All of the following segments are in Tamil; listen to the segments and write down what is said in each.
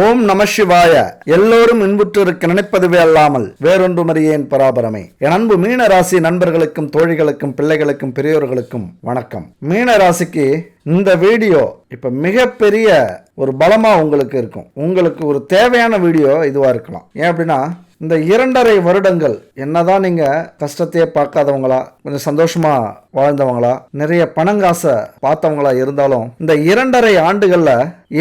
ஓம் நம சிவாய. எல்லோரும் இன்புற்றிருக்க நினைப்பதுவே அல்லாமல் வேறொன்றுமறியேன் பராபரமே. என் அன்பு மீன ராசி நண்பர்களுக்கும் தோழிகளுக்கும் பிள்ளைகளுக்கும் பெரியோர்களுக்கும் வணக்கம். மீன ராசிக்கு இந்த வீடியோ இப்ப மிகப்பெரிய ஒரு பலமா உங்களுக்கு இருக்கும். உங்களுக்கு ஒரு தேவையான வீடியோ இதுவா இருக்கலாம். ஏன் அப்படின்னா, இந்த 2.5 வருடங்கள் என்னதான் நீங்க கஷ்டத்தையே பார்க்காதவங்களா, கொஞ்சம் சந்தோஷமா வாழ்ந்தவங்களா, நிறைய பணங்காசை பார்த்தவங்களா இருந்தாலும், இந்த 2.5 ஆண்டுகள்ல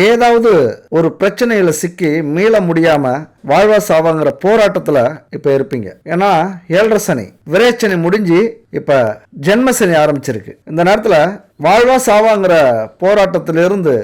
ஏதாவது ஒரு பிரச்சனையில சிக்கி மீள முடியாம வாழ்வா சாவாங்கிற போராட்டத்துல இப்ப இருப்பீங்க. ஏன்னா 7.5 சனி விரைச்சனி முடிஞ்சு இப்ப ஜென்மசனி ஆரம்பிச்சிருக்கு. இந்த நேரத்துல வாழ்வா சாவாங்கிற போராட்டத்திலிருந்து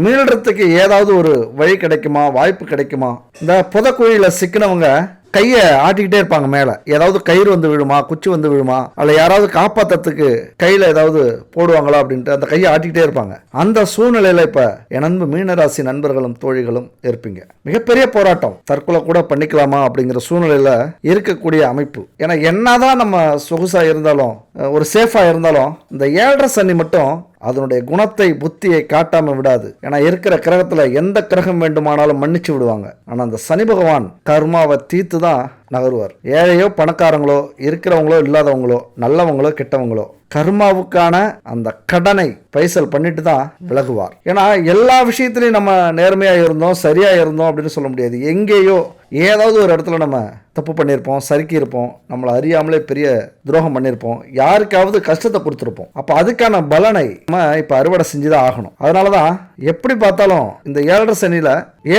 மீள்றதுக்கு ஏதாவது ஒரு வழி கிடைக்குமா, வாய்ப்பு கிடைக்குமா? இந்த புதக்குழியில சிக்கினவங்க கையை ஆட்டிக்கிட்டே இருப்பாங்க. மேல ஏதாவது கயிறு வந்து விழுமா, குச்சி வந்து விழுமா, அல்ல யாராவது காப்பாத்துறதுக்கு கையில ஏதாவது போடுவாங்களா அப்படின்ட்டு அந்த கையை ஆட்டிக்கிட்டே இருப்பாங்க. அந்த சூழ்நிலையில இப்ப என் அன்பு மீனராசி நண்பர்களும் தோழிகளும் இருப்பீங்க. மிகப்பெரிய போராட்டம், தற்கொலை கூட பண்ணிக்கலாமா அப்படிங்கிற சூழ்நிலையில இருக்கக்கூடிய அமைப்பு. ஏன்னா என்னதான் நம்ம சொகுசா இருந்தாலும், ஒரு சேஃபா இருந்தாலும், இந்த 7.5 சனி மட்டும் அதனுடைய குணத்தை புத்தியை காட்டாம விடாது. ஏன்னா இருக்கிற கிரகத்துல எந்த கிரகம் வேண்டுமானாலும் மன்னிச்சு விடுவாங்க. ஆனா அந்த சனி பகவான் கர்மாவை தீர்த்து தான் நகருவார். ஏழையோ பணக்காரங்களோ, இருக்கிறவங்களோ இல்லாதவங்களோ, நல்லவங்களோ கெட்டவங்களோ, கர்மாவுக்கான அந்த கடனை பைசல் பண்ணிட்டு தான் விலகுவார். ஏன்னா எல்லா விஷயத்திலையும் நம்ம நேர்மையா இருந்தோம், சரியா இருந்தோம் அப்படின்னு சொல்ல முடியாது. எங்கேயோ ஏதாவது ஒரு இடத்துல நம்ம தப்பு பண்ணியிருப்போம், சறுக்கி இருப்போம், நம்மளை அறியாமலே பெரிய துரோகம் பண்ணியிருப்போம், யாருக்காவது கஷ்டத்தை கொடுத்துருப்போம். அப்போ அதுக்கான பலனை நம்ம இப்போ அறுவடை செஞ்சுதான் ஆகணும். அதனாலதான் எப்படி பார்த்தாலும் இந்த 7.5 சனியில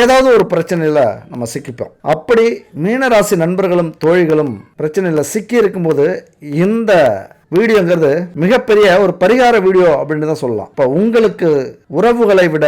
ஏதாவது ஒரு பிரச்சனையில நம்ம சிக்கிப்போம். அப்படி மீனராசி நண்பர்களும் தோழிகளும் பிரச்சனையில சிக்கி இருக்கும்போது இந்த வீடியோங்கிறது மிகப்பெரிய ஒரு பரிகார வீடியோ அப்படின்னு தான் சொல்லலாம். இப்போ உங்களுக்கு உறவுகளை விட,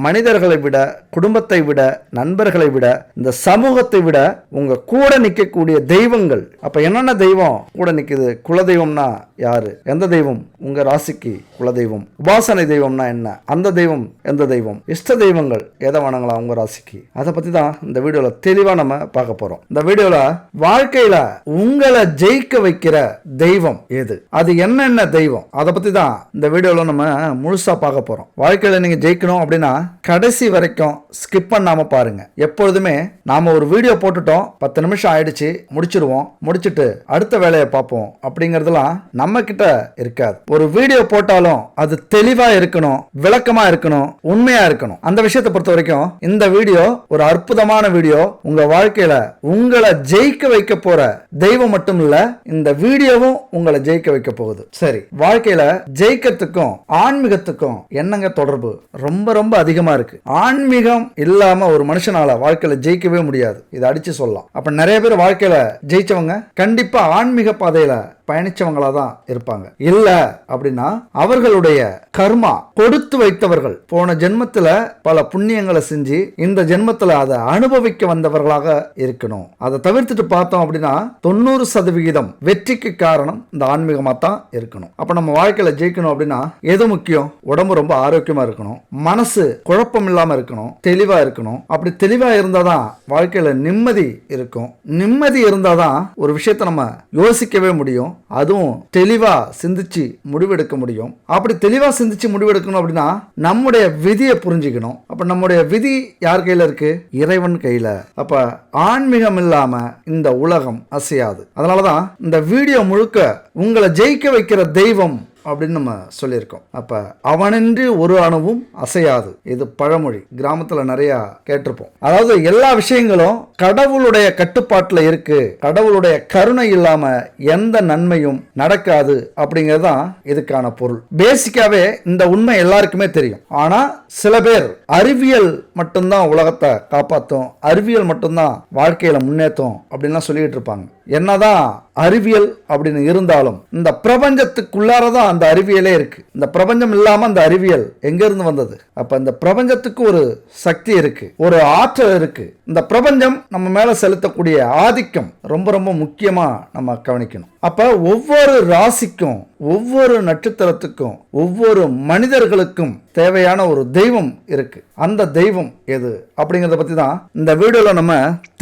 மனிதர்களை விட, குடும்பத்தை விட, நண்பர்களை விட, இந்த சமூகத்தை விட உங்க கூட நிற்கக்கூடிய தெய்வங்கள். அப்ப என்னென்ன தெய்வம் கூட நிற்குது? குலதெய்வம்னா யாரு? எந்த தெய்வம் உங்க ராசிக்கு குலதெய்வம்? உபாசனை தெய்வம்னா என்ன? அந்த தெய்வம் எந்த தெய்வம்? இஷ்ட தெய்வங்கள் எதை வணங்கலாம் உங்க ராசிக்கு? அதை பத்தி தான் இந்த வீடியோல தெளிவா நம்ம பார்க்க போறோம். இந்த வீடியோல வாழ்க்கையில உங்களை ஜெயிக்க வைக்கிற தெய்வம் எது, அது என்னென்ன தெய்வம், அதை பத்தி தான் இந்த வீடியோல நம்ம முழுசா பார்க்க போறோம். வாழ்க்கையில நீங்க ஜெயிக்கணும் அப்படின்னா கடைசி வரைக்கும் ஸ்கிப் பண்ணாம பாருங்க. எப்பொழுதுமே நாம ஒரு வீடியோ போட்டுட்டோம், 10 நிமிஷம் ஆயிடுச்சு, முடிச்சிருவோம், முடிச்சிட்டு அடுத்த வேலையை பார்ப்போம் அப்படிங்கறதெல்லாம் நம்ம கிட்ட இருக்காது. ஒரு வீடியோ போட்டாலும் அது தெளிவா இருக்கணும், விளக்கமா இருக்கணும், உண்மையா இருக்கணும். அந்த விஷயத்தை பொறுத்த வரைக்கும் இந்த வீடியோ ஒரு அற்புதமான வீடியோ. உங்க வாழ்க்கையில உங்களை ஜெயிக்க வைக்க போற தெய்வம் மட்டும் இல்ல, இந்த வீடியோவும் உங்களை ஜெயிக்க வைக்க போகுது. சரி, வாழ்க்கையில ஜெயிக்கிறதுக்கும் ஆன்மீகத்துக்கும் என்னங்க தொடர்பு? ரொம்ப ரொம்ப அதிகமா இருக்கு. ஆன்மீகம் இல்லாம ஒரு மனுஷனால வாழ்க்கையில ஜெயிக்கவே முடியாது. இதை அடிச்சு சொல்லலாம். அப்ப நிறைய பேர் வாழ்க்கையில ஜெயிச்சவங்க கண்டிப்பா ஆன்மீக பாதையில பயணிச்சவங்களா தான் இருப்பாங்க. இல்ல அப்படின்னா அவர்களுடைய கர்மா கொடுத்து வைத்தவர்கள் போன ஜென்மத்துல பல புண்ணியங்களை செஞ்சு இந்த ஜென்மத்துல அதை அனுபவிக்க வந்தவர்களாக இருக்கணும். அதை தவிர்த்துட்டு பார்த்தோம் அப்படின்னா 90% வெற்றிக்கு காரணம் இந்த ஆன்மீகமா தான் இருக்கணும். அப்ப நம்ம வாழ்க்கையில ஜெயிக்கணும் அப்படின்னா எது முக்கியம்? உடம்பு ரொம்ப ஆரோக்கியமா இருக்கணும், மனசு குழப்பம் இல்லாம இருக்கணும், தெளிவா இருக்கணும். அப்படி தெளிவா இருந்தாதான் வாழ்க்கையில நிம்மதி இருக்கும். நிம்மதி இருந்தாதான் ஒரு விஷயத்தை நம்ம யோசிக்கவே முடியும், அதுவும் தெளிவா சிந்திச்சு முடிவெடுக்க முடியும். அப்படி தெளிவா சிந்திச்சு முடிவெடுக்கணும் அப்படின்னா நம்முடைய விதியை புரிஞ்சுக்கணும். அப்ப நம்முடைய விதி யார் கையில இருக்கு? இறைவன் கையில. அப்ப ஆன்மீகம் இல்லாம இந்த உலகம் அசையாது. அதனாலதான் இந்த வீடியோ முழுக்க உங்களை ஜெயிக்க வைக்கிற தெய்வம் அப்படின்னு நம்ம சொல்லியிருக்கோம். அப்ப அவனின்றி ஒரு அணுவும் அசையாது. இது பழமொழி, கிராமத்துல நிறைய கேட்டிருப்போம். அதாவது எல்லா விஷயங்களும் கடவுளுடைய கட்டுப்பாட்டுல இருக்கு, கடவுளுடைய கருணை இல்லாம எந்த நன்மையும் நடக்காது அப்படிங்கிறது தான் இதுக்கான பொருள். பேசிக்காவே இந்த உண்மை எல்லாருக்குமே தெரியும். ஆனா சில பேர் அறிவியல் மட்டும்தான் உலகத்தை காப்பாற்றும், அறிவியல் மட்டும்தான் வாழ்க்கையில முன்னேற்றும் அப்படின்லாம் சொல்லிட்டு இருப்பாங்க. என்னதான் அறிவியல் அப்படின்னு இருந்தாலும் இந்த பிரபஞ்சத்துக்குள்ளாரதான் அந்த அறிவியலே இருக்கு. இந்த பிரபஞ்சம் இல்லாம அந்த அறிவியல் எங்க இருந்து வந்தது? அப்ப இந்த பிரபஞ்சத்துக்கு ஒரு சக்தி இருக்கு, ஒரு ஆற்றல் இருக்கு. இந்த பிரபஞ்சம் நம்ம மேல செலுத்தக்கூடிய ஆதிக்கம் ரொம்ப ரொம்ப முக்கியமா நம்ம கவனிக்கணும். அப்ப ஒவ்வொரு ராசிக்கும், ஒவ்வொரு நட்சத்திரத்துக்கும், ஒவ்வொரு மனிதர்களுக்கும் தேவையான ஒரு தெய்வம் இருக்கு. அந்த தெய்வம் எது அப்படிங்கறத பத்தி தான் இந்த வீடியோல நம்ம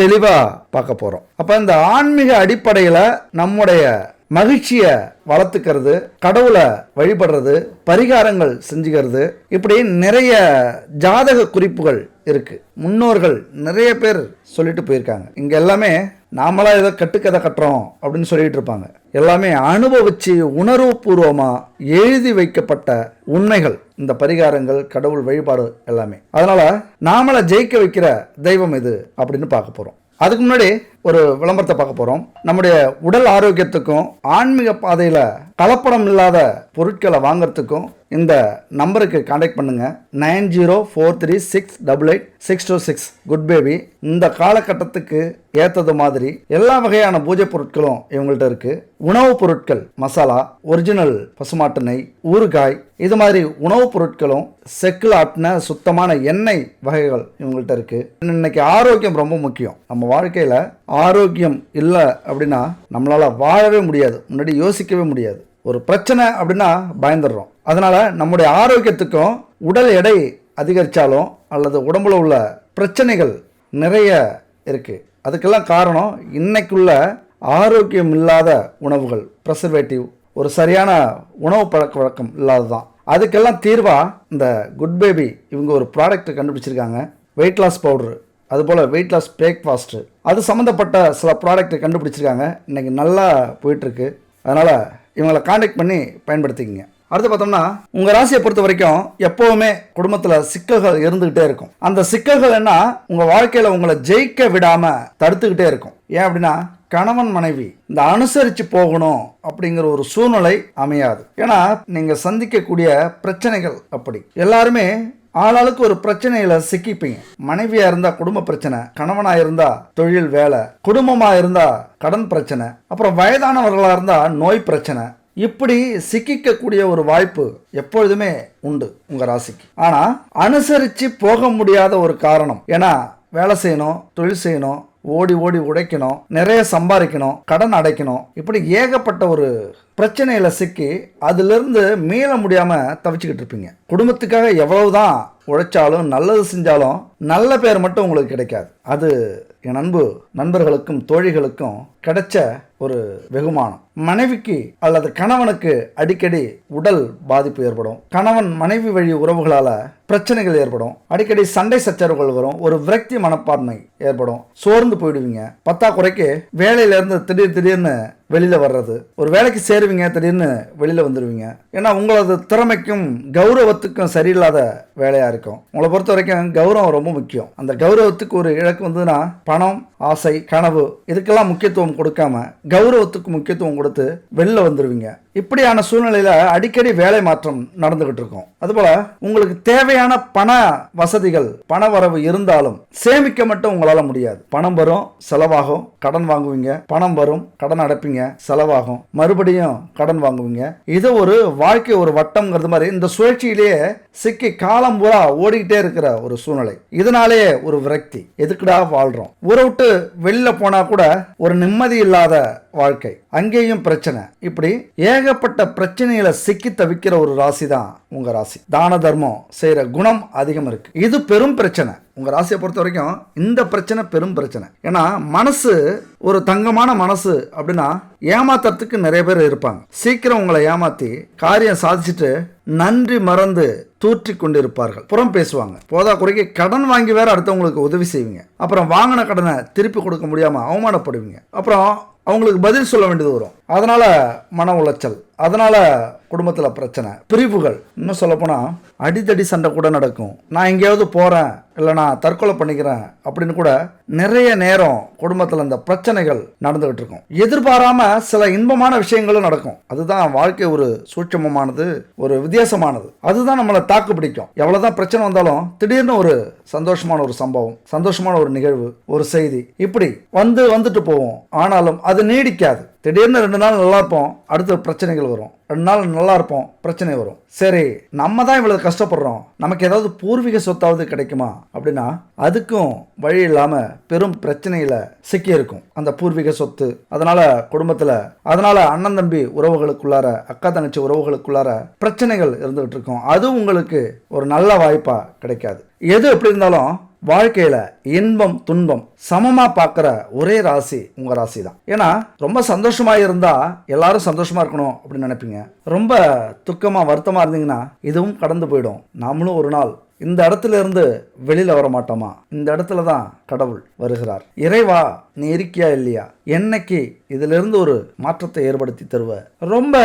தெளிவா பார்க்க போறோம். அப்ப இந்த ஆன்மீக அடிப்படையில நம்முடைய மகிழ்ச்சியை வளர்த்துக்கிறது, கடவுளை வழிபடுறது, பரிகாரங்கள் செஞ்சுக்கிறது, இப்படி நிறைய ஜாதக குறிப்புகள் இருக்கு. முன்னோர்கள் நிறைய பேர் சொல்லிட்டு போயிருக்காங்க. இங்க எல்லாமே நாமளா ஏதோ கட்டுக்கதை கட்டுறோம் அப்படின்னு சொல்லிட்டு இருப்பாங்க. எல்லாமே அனுபவிச்சு உணர்வுபூர்வமா எழுதி வைக்கப்பட்ட உண்மைகள். இந்த பரிகாரங்கள், கடவுள் வழிபாடு எல்லாமே. அதனால நாமளை ஜெயிக்க வைக்கிற தெய்வம் இது அப்படின்னு பார்க்க போறோம். அதுக்கு முன்னாடி ஒரு விளம்பரத்தை பார்க்க போறோம். நம்முடைய உடல் ஆரோக்கியத்துக்கும் ஆன்மீக பாதையில கலப்படம் இல்லாத பொருட்களை வாங்கறதுக்கும் இந்த நம்பருக்கு கான்டாக்ட் பண்ணுங்க. 9043688626 குட் பேபி. இந்த காலகட்டத்துக்கு ஏற்றது மாதிரி எல்லா வகையான பூஜை பொருட்களும் இவங்கள்ட்ட இருக்கு. உணவுப் பொருட்கள், மசாலா, ஒரிஜினல் பசுமாட்டு நெய், ஊறுகாய், இது மாதிரி உணவுப் பொருட்களும், செக்கில் ஆட்டின சுத்தமான எண்ணெய் வகைகள் இவங்கள்ட்ட இருக்கு. இன்னைக்கு ஆரோக்கியம் ரொம்ப முக்கியம். நம்ம வாழ்க்கையில ஆரோக்கியம் இல்லை அப்படின்னா நம்மளால வாழவே முடியாது, முன்னாடி யோசிக்கவே முடியாது. ஒரு பிரச்சனை அப்படின்னா பயந்துடுறோம். அதனால நம்முடைய ஆரோக்கியத்துக்கும் உடல் எடை அதிகரித்தாலும் அல்லது உடம்புல உள்ள பிரச்சனைகள் நிறைய இருக்கு. அதுக்கெல்லாம் காரணம் இன்னைக்குள்ள ஆரோக்கியம் இல்லாத உணவுகள், ப்ரெசர்வேட்டிவ், ஒரு சரியான உணவு பழக்க வழக்கம் இல்லாததான். அதுக்கெல்லாம் தீர்வா இந்த குட் பேபி இவங்க ஒரு ப்ராடக்ட் கண்டுபிடிச்சிருக்காங்க. வெயிட் லாஸ் பவுடர், அதுபோல் வெயிட் லாஸ் பிரேக்ஃபாஸ்ட்டு, அது சம்மந்தப்பட்ட சில ப்ராடக்ட் கண்டுபிடிச்சிருக்காங்க. இன்றைக்கி நல்லா போயிட்டுருக்கு. அதனால் இவங்களை காண்டாக்ட் பண்ணி பயன்படுத்திக்கிங்க. அடுத்து பார்த்தோம்னா, உங்கள் ராசியை பொறுத்த வரைக்கும் எப்போவுமே குடும்பத்தில் சிக்கல்கள் இருந்துக்கிட்டே இருக்கும். அந்த சிக்கல்கள் என்ன உங்கள் வாழ்க்கையில் உங்களை ஜெயிக்க விடாமல் தடுத்துக்கிட்டே இருக்கும். ஏன் அப்படின்னா, கணவன் மனைவி இந்த அனுசரித்து போகணும் அப்படிங்கிற ஒரு சூழ்நிலை அமையாது. ஏன்னா நீங்கள் சந்திக்கக்கூடிய பிரச்சனைகள் அப்படி. எல்லாருமே ஆளாளுக்கு ஒரு பிரச்சனையில சிக்கிப்பீங்க. மனைவியா இருந்தா குடும்ப பிரச்சனை, கணவனா இருந்தா தொழில் வேலை, குடும்பமா இருந்தா கடன் பிரச்சனை, அப்புறம் வயதானவர்களா இருந்தா நோய் பிரச்சனை. இப்படி சிக்கிக்கக்கூடிய ஒரு வாய்ப்பு எப்பொழுதுமே உண்டு உங்க ராசிக்கு. ஆனா அனுசரிச்சு போக முடியாத ஒரு காரணம். ஏன்னா வேலை செய்யணும், தொழில் செய்யணும், ஓடி ஓடி உழைக்கணும், நிறைய சம்பாதிக்கணும், கடன் அடைக்கணும், இப்படி ஏகப்பட்ட ஒரு பிரச்சனையில சிக்கி அதிலிருந்து மீள முடியாம தவிச்சுக்கிட்டு இருப்பீங்க. குடும்பத்துக்காக எவ்வளவுதான் உழைச்சாலும் நல்லது செஞ்சாலும் நல்ல பேர் மட்டும் உங்களுக்கு கிடைக்காது. அது என் அன்பு நண்பர்களுக்கும் தோழிகளுக்கும் கிடைச்ச ஒரு வெகுமானம். மனைவிக்கு அல்லது கணவனுக்கு அடிக்கடி உடல் பாதிப்பு ஏற்படும். கணவன் மனைவி வழி உறவுகளால பிரச்சனைகள் ஏற்படும். அடிக்கடி சண்டை சச்சரவுகள் வரும். ஒரு விரக்தி மனப்பான்மை ஏற்படும். சோர்ந்து போயிடுவீங்க. பத்தாக்குறைக்கு வேலையில இருந்து திடீர்னு வெளியில வர்றது, ஒரு வேலைக்கு சேருவீங்க, திடீர்னு வெளியில வந்துடுவீங்க. ஏன்னா உங்களது திறமைக்கும் கௌரவத்துக்கும் சரியில்லாத வேலையா இருக்கும். உங்களை பொறுத்த வரைக்கும் கௌரவம் ரொம்ப முக்கியம். அந்த கௌரவத்துக்கு ஒரு இழக்கு வந்ததுன்னா பணம், ஆசை, கனவு இதுக்கெல்லாம் முக்கியத்துவம் கொடுக்காம கௌரவத்துக்கு முக்கியத்துவம் கொடுத்து வெளில வந்துடுவீங்க. இப்படியான சூழ்நிலையில அடிக்கடி வேலை மாற்றம் நடந்துகிட்டு இருக்கும். அதுபோல உங்களுக்கு தேவையான பண வசதிகள், பண வரவு இருந்தாலும் சேமிக்க மட்டும் உங்களால முடியாது. பணம் வரும், செலவாகும், கடன் வாங்குவீங்க, பணம் வரும், கடன் அடைப்பீங்க, செலவாகும், மறுபடியும் கடன் வாங்குவீங்க. இது ஒரு வாழ்க்கை, ஒரு வட்டம்ங்கிறது மாதிரி இந்த சுழற்சியிலேயே சிக்கி காலம் பூரா ஓடிக்கிட்டே இருக்கிற ஒரு சூழ்நிலை. இதனாலே ஒரு விரக்தி, எதுக்குடா வாழ்றோம், ஊரை விட்டு வெளியில போனா கூட ஒரு நிம்மதி இல்லாத வாழ்க்கை, அங்கேயும் பிரச்சனை. இப்படி ஏகப்பட்ட பிரச்சனைகளை சிக்கி தவிக்கிற ஒரு ராசி தான் உங்க ராசி. தான தர்மம் செய்யற குணம் அதிகம் இருக்கு. இது பெரும் பிரச்சனை. உங்க ராசியை பொறுத்த வரைக்கும் இந்த பிரச்சனை பெரும் பிரச்சனை. ஏன்னா மனசு ஒரு தங்கமான மனசு அப்படின்னா ஏமாத்துறதுக்கு நிறைய பேர் இருப்பாங்க. சீக்கிரம் உங்களை ஏமாத்தி காரியம் சாதிச்சுட்டு நன்றி மறந்து தூற்றி கொண்டிருப்பார்கள். புறம் பேசுவாங்க. போதா குறைக்கு கடன் வாங்கி வேற அடுத்தவங்களுக்கு உதவி செய்வீங்க. அப்புறம் வாங்கின கடனை திருப்பி கொடுக்க முடியாம அவமானப்படுவீங்க. அப்புறம் அவங்களுக்கு பதில் சொல்ல வேண்டியது வரும். அதனால மன உளைச்சல், அதனால குடும்பத்தில் பிரச்சனை, பிரிவுகள், இன்னும் சொல்லப்போனால் அடித்தடி சண்டை கூட நடக்கும். நான் எங்கேயாவது போகிறேன், இல்லை நான் தற்கொலை பண்ணிக்கிறேன் அப்படின்னு கூட நிறைய நேரம் குடும்பத்தில் இந்த பிரச்சனைகள் நடந்துகிட்டு இருக்கும். எதிர்பாராம சில இன்பமான விஷயங்களும் நடக்கும். அதுதான் வாழ்க்கை, ஒரு சூட்சமமானது, ஒரு வித்தியாசமானது. அதுதான் நம்மளை தாக்கு பிடிக்கும். எவ்வளோதான் பிரச்சனை வந்தாலும் திடீர்னு ஒரு சந்தோஷமான ஒரு சம்பவம், சந்தோஷமான ஒரு நிகழ்வு, ஒரு செய்தி, இப்படி வந்துட்டு போவோம். ஆனாலும் அது நீடிக்காது. திடீர்னு 2 நாள் நல்லா இருப்போம், அடுத்த பிரச்சனைகள் வரும். 2 நாள் நல்லா இருப்போம், பிரச்சனை வரும். சரி, நம்ம தான் இவ்வளவு கஷ்டப்படுறோம், நமக்கு ஏதாவது பூர்வீக சொத்தாவது கிடைக்குமா அப்படின்னா அதுக்கும் வழி இல்லாம பெரும் பிரச்சனையில சிக்கி இருக்கும் அந்த பூர்வீக சொத்து. அதனால குடும்பத்துல, அதனால அண்ணன் தம்பி உறவுகளுக்குள்ளார, அக்கா தங்கச்சி உறவுகளுக்குள்ளார பிரச்சனைகள் இருந்துகிட்டு இருக்கும். அது உங்களுக்கு ஒரு நல்ல வாய்ப்பா கிடைக்காது. எது எப்படி இருந்தாலும் வாழ்க்கையில இன்பம் துன்பம் சமமா பார்க்குற ஒரே ராசி உங்க ராசி தான். ஏன்னா ரொம்ப சந்தோஷமா இருந்தா எல்லாரும் சந்தோஷமா இருக்கணும் அப்படின்னு நினைப்பீங்க. ரொம்ப துக்கமா வருத்தமா இருந்தீங்கன்னா இதுவும் கடந்து போயிடும். நாமளும் ஒரு நாள் இந்த இடத்துல இருந்து வெளியில வர மாட்டோமா? இந்த இடத்துல தான் கடவுள் வருகிறார். இறைவா நீ இருக்கியா இல்லையா? என்னைக்கு இதுல இருந்து ஒரு மாற்றத்தை ஏற்படுத்தி தருவ? ரொம்ப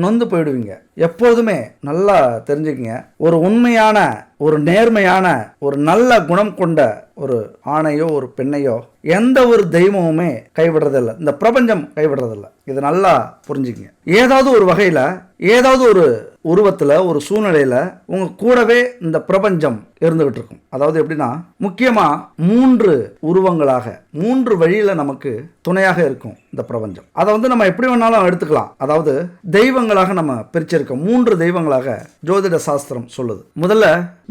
நொந்து போயிடுவீங்க. எப்போதுமே நல்லா தெரிஞ்சுக்கங்க, ஒரு உண்மையான ஒரு நேர்மையான ஒரு நல்ல குணம் கொண்ட ஒரு ஆணையோ ஒரு பெண்ணையோ எந்த ஒரு தெய்வமுமே கைவிடுறதில்லை. இந்த பிரபஞ்சம் கைவிடுறதில்லை. இது நல்லா புரிஞ்சுக்கங்க. ஏதாவது ஒரு வகையில ஏதாவது ஒரு உருவத்துல ஒரு சூழ்நிலையில உங்க கூடவே இந்த பிரபஞ்சம் இருந்துகிட்டு இருக்கும். அதாவது எப்படின்னா முக்கியமா 3 உருவங்களாக 3 வழியில நமக்கு துணையாக இருக்கும் இந்த பிரபஞ்சம். அதை நம்ம எப்படி வேணாலும் எடுத்துக்கலாம். அதாவது தெய்வங்களாக நம்ம பிரிச்சிருக்கோம். 3 தெய்வங்களாக ஜோதிட சாஸ்திரம் சொல்லுது. முதல்ல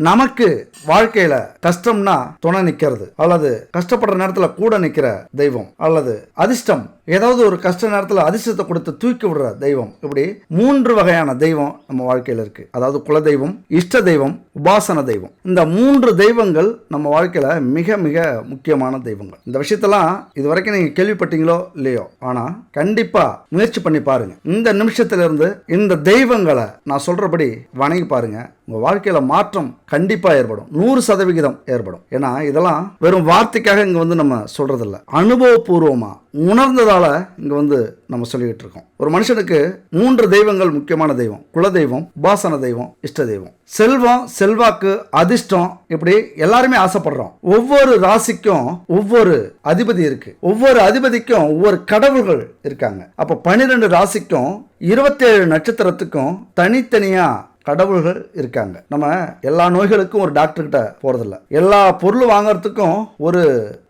நமக்கு வாழ்க்கையில கஷ்டம்னா துணை நிக்கிறது, அல்லது கஷ்டப்படுற நேரத்துல கூட நிக்கிற தெய்வம், அல்லது அதிர்ஷ்டம் ஏதாவது ஒரு கஷ்ட நேரத்தில் அதிர்ஷ்டத்தை கொடுத்து தூக்கி விடுற தெய்வம். இப்படி 3 வகையான தெய்வம் நம்ம வாழ்க்கையில் இருக்கு. அதாவது குலதெய்வம், இஷ்ட தெய்வம், உபாசன தெய்வம். இந்த 3 தெய்வங்கள் நம்ம வாழ்க்கையில மிக மிக முக்கியமான தெய்வங்கள். இந்த விஷயத்தெல்லாம் இதுவரைக்கும் நீங்க கேள்விப்பட்டீங்களோ இல்லையோ, ஆனா கண்டிப்பா முயற்சி பண்ணி பாருங்க. இந்த நிமிஷத்திலிருந்து இந்த தெய்வங்களை நான் சொல்றபடி வணங்கி பாருங்க. உங்க வாழ்க்கையில மாற்றம் கண்டிப்பா ஏற்படும். 100% ஏற்படும். ஏன்னா இதெல்லாம் வெறும் வார்த்தைக்காக இங்க நம்ம சொல்றது இல்லை, அனுபவபூர்வமா உணர்ந்ததால இங்க நம்ம சொல்லிக்கிட்டு இருக்கோம். ஒரு மனுஷனுக்கு 3 தெய்வங்கள் முக்கியமான தெய்வம்: குலதெய்வம், உபாசன தெய்வம், இஷ்ட தெய்வம். செல்வம், செல்வாக்கு, அதிர்ஷ்டம், இப்படி எல்லாருமே ஆசைப்படுறோம். ஒவ்வொரு ராசிக்கும் ஒவ்வொரு அதிபதி இருக்கு. ஒவ்வொரு அதிபதிக்கும் ஒவ்வொரு கடவுள்கள் இருக்காங்க. அப்ப 12 ராசிக்கும் 27 நட்சத்திரத்துக்கும் தனித்தனியா கடவுள்கள் இருக்காங்க. நம்ம எல்லா நோய்களுக்கும் ஒரு டாக்டர் கிட்ட போறதில்ல, எல்லா பொருள் வாங்கறதுக்கும் ஒரு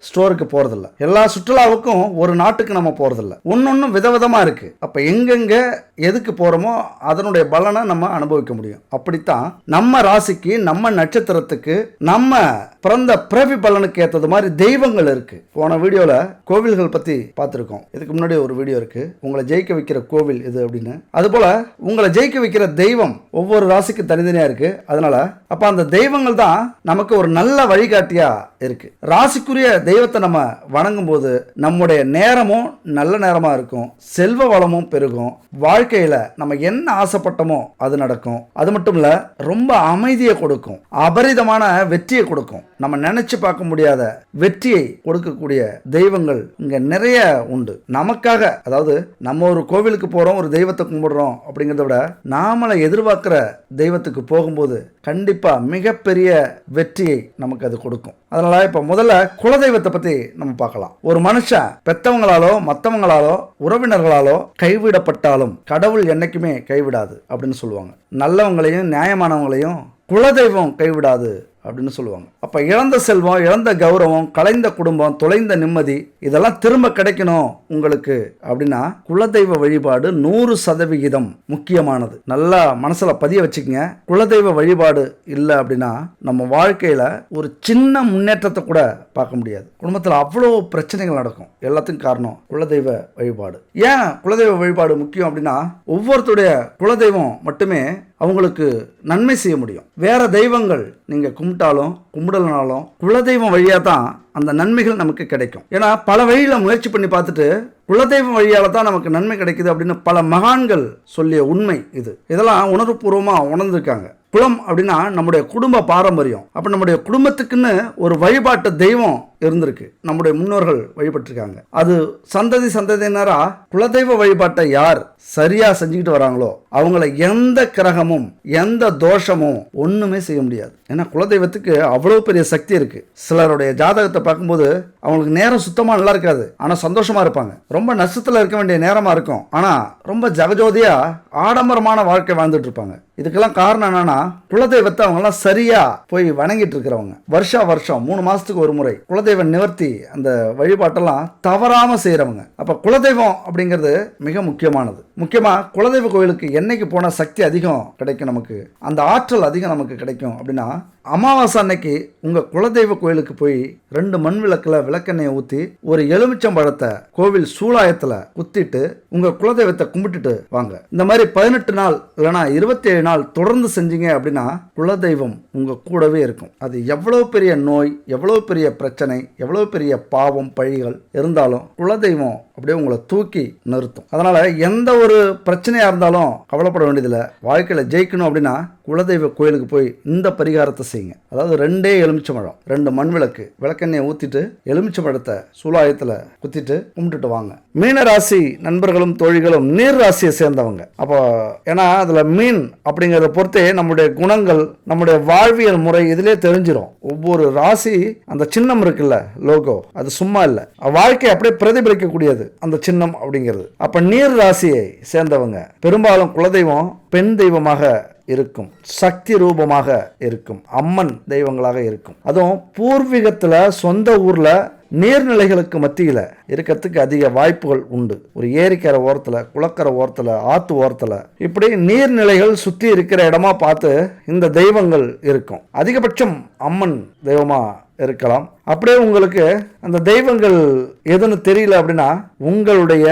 ஸ்டோருக்கு போறதில்ல, எல்லா சுற்றுலாவுக்கும் ஒரு நாட்டுக்கு நம்ம போறதில்ல. ஒன்னொன்னும் விதவிதமா இருக்கு. அப்ப எங்கெங்க எதுக்கு போறோமோ அதனுடைய பலனை நம்ம அனுபவிக்க முடியும். அப்படித்தான் நம்ம ராசிக்கு, நம்ம நட்சத்திரத்துக்கு, நம்ம பிறந்த பிறவி பலனுக்கு ஏற்றது மாதிரி தெய்வங்கள் இருக்கு. போன வீடியோல கோவில்கள் பத்தி பார்த்திருக்கோம். இதுக்கு முன்னாடி ஒரு வீடியோ இருக்கு, உங்களை ஜெயிக்க வைக்கிற கோவில் இது அப்படின்னு. அதுபோல உங்களை ஜெயிக்க வைக்கிற தெய்வம் ஒவ்வொரு ராசிக்கு தனித்தனியா இருக்கு. அதனால அப்ப அந்த தெய்வங்கள் தான் நமக்கு ஒரு நல்ல வழிகாட்டியா இருக்கு. ராசிக்குரிய தெய்வத்தை நம்ம வணங்கும் போது நம்முடைய நேரமும் நல்ல நேரமா இருக்கும், செல்வ வளமும் பெருகும், வாழ்க்கையில நம்ம என்ன ஆசைப்பட்டோமோ அது நடக்கும். அது மட்டும் இல்ல, ரொம்ப அமைதியை கொடுக்கும், அபரிதமான வெற்றியை கொடுக்கும். நம்ம நினைச்சு பார்க்க முடியாத வெற்றியை கொடுக்கக்கூடிய தெய்வங்கள் இங்க நிறைய உண்டு நமக்காக. அதாவது நம்ம ஒரு கோவிலுக்கு போறோம், ஒரு தெய்வத்தை கும்பிடுறோம் அப்படிங்கிறத விட நாமளை எதிர்பார்க்கிற தெய்வத்துக்கு போகும்போது கண்டிப்பா மிகப்பெரிய வெற்றியை நமக்கு அது கொடுக்கும். அதனால இப்ப முதல்ல குலதெய்வத்தை பத்தி நம்ம பார்க்கலாம். ஒரு மனுஷன் பெத்தவங்களாலோ மற்றவங்களாலோ உறவினர்களாலோ கைவிடப்பட்டாலும் கடவுள் என்னைக்குமே கைவிடாது அப்படின்னு சொல்லுவாங்க. நல்லவங்களையும் நியாயமானவங்களையும் குலதெய்வம் கைவிடாது அப்படின்னு சொல்லுவாங்க. அப்ப இழந்த செல்வம், இழந்த கௌரவம், கலைந்த குடும்பம், தொலைந்த நிம்மதி, இதெல்லாம் திரும்ப கிடைக்கணும் உங்களுக்கு அப்படின்னா குலதெய்வ வழிபாடு 100% முக்கியமானது. நல்லா மனசுல பதிய வச்சுக்கங்க. குலதெய்வ வழிபாடு இல்லை அப்படின்னா நம்ம வாழ்க்கையில ஒரு சின்ன முன்னேற்றத்தை கூட பார்க்க முடியாது. குடும்பத்தில் அவ்வளோ பிரச்சனைகள் நடக்கும். எல்லாத்துக்கும் காரணம் குலதெய்வ வழிபாடு. ஏன் குலதெய்வ வழிபாடு முக்கியம் அப்படின்னா ஒவ்வொருத்தருடைய குலதெய்வம் மட்டுமே அவங்களுக்கு நன்மை செய்ய முடியும். வேற தெய்வங்கள் நீங்க கும்பிட்டாலும் கும்பிடலனாலும் குலதெய்வம் வழியா தான் அந்த நன்மைகள் நமக்கு கிடைக்கும். ஏன்னா பல வழியில முயற்சி பண்ணி பார்த்துட்டு குலதெய்வம் வழியால தான் நமக்கு நன்மை கிடைக்குது அப்படின்னு பல மகான்கள் சொல்லிய உண்மை இது. இதெல்லாம் உணர்வுபூர்வமா உணர்ந்திருக்காங்க. குலம் அப்படின்னா நம்முடைய குடும்ப பாரம்பரியம். அப்ப நம்முடைய குடும்பத்துக்குன்னு ஒரு வழிபாட்டு தெய்வம் இருந்திருக்கு, நம்முடைய முன்னோர்கள் வழிபட்டிருக்காங்க. அது சந்ததி சந்ததியினரா குலதெய்வ வழிபாட்டை யார் சரியா செஞ்சுக்கிட்டு வராங்களோ அவங்கள எந்த கிரகமும் எந்த தோஷமும் ஒண்ணுமே செய்ய முடியாது. ஏன்னா குலதெய்வத்துக்கு அவ்வளவு பெரிய சக்தி இருக்கு. சிலருடைய ஜாதகத்தை பார்க்கும்போது அவங்களுக்கு நேரம் சுத்தமா நல்லா இருக்காது, ஆனா சந்தோஷமா இருப்பாங்க. ரொம்ப நஷ்டத்துல இருக்க வேண்டிய நேரமா இருக்கும், ஆனா ரொம்ப ஜகஜோதியா ஆடம்பரமான வாழ்க்கை வாழ்ந்துட்டு இருப்பாங்க. இதுக்கெல்லாம் காரணம் என்னன்னா குலதெய்வத்தை அவங்க எல்லாம் சரியா போய் வணங்கிட்டு இருக்கிறவங்க. வருஷம் 3 மாசத்துக்கு ஒரு முறை குலதெய்வ குலதெய்வ நிவர்த்தி அந்த வழிபாட்டெல்லாம் தவறாம செய்யறவங்க. அப்ப குலதெய்வம் அப்படிங்கிறது மிக முக்கியமானது. முக்கியமா குலதெய்வ கோயிலுக்கு என்னைக்கு போன சக்தி அதிகம் கிடைக்கும், நமக்கு அந்த ஆற்றல் அதிகம் நமக்கு கிடைக்கும் அப்படின்னா, அமாவாசை அன்னைக்கு உங்க குலதெய்வ கோயிலுக்கு போய் 2 மண் விளக்குல விளக்கெண்ணெயை ஊற்றி ஒரு எலுமிச்சம்பழத்தை கோவில் சூலாயத்துல குத்திட்டு உங்க குலதெய்வத்தை கும்பிட்டுட்டு வாங்க. இந்த மாதிரி 18 நாள் இல்லைனா 27 நாள் தொடர்ந்து செஞ்சீங்க அப்படின்னா குலதெய்வம் உங்க கூடவே இருக்கும். அது எவ்வளவு பெரிய நோய், எவ்வளவு பெரிய பிரச்சனை, எவ்வளவு பெரிய பாவம் பழிகள் இருந்தாலும் குலதெய்வம் அப்படியே உங்களை தூக்கி நிறுத்தும். அதனால எந்த ஒரு பிரச்சனையா இருந்தாலும் கவலைப்பட வேண்டியதில்லை. வாழ்க்கையில ஜெயிக்கணும் அப்படின்னா குலதெய்வ கோயிலுக்கு போய் இந்த பரிகாரத்தை செய்யுங்க. அதாவது 2 எலுமிச்சம்பழம், 2 மண் விளக்கு, விளக்கெண்ணெயை ஊத்திட்டு எலுமிச்சம்பழத்தை சூலாயத்துல குத்திட்டு கும்பிட்டுட்டு வாங்க. மீன ராசி நண்பர்களும் தோழிகளும் நீர் ராசியை சேர்ந்தவங்க. அப்போ ஏன்னா அதுல மீன் அப்படிங்கிறத பொறுத்தே நம்முடைய குணங்கள், நம்முடைய வாழ்வியல் முறை இதிலே தெரிஞ்சிடும். ஒவ்வொரு ராசி அந்த சின்னம் இருக்குல்ல, லோகோ, அது சும்மா இல்லை, வாழ்க்கையை அப்படியே பிரதிபலிக்கக்கூடியது அந்த சின்னம் அப்படிங்கிறது. அப்ப நீர் ராசியை சேர்ந்தவங்க பெரும்பாலும் குலதெய்வம் பெண் தெய்வமாக இருக்கும், சக்தி ரூபமாக இருக்கும், அம்மன் தெய்வங்களாக இருக்கும். அதுவும் பூர்வீகத்துல சொந்த ஊர்ல நீர்நிலைகளுக்கு மத்தியில் இருக்கிறதுக்கு அதிக வாய்ப்புகள் உண்டு. ஒரு ஏரிக்கரை ஓரத்தில், குளக்கரை ஓரத்தில், ஆற்று ஓரத்தில் இப்படி நீர்நிலைகள் சுற்றி இருக்கிற இடமா பார்த்து இந்த தெய்வங்கள் இருக்கும். அதிகபட்சம் அம்மன் தெய்வமாக இருக்கலாம். அப்படியே உங்களுக்கு அந்த தெய்வங்கள் எதுன்னு தெரியல அப்படின்னா உங்களுடைய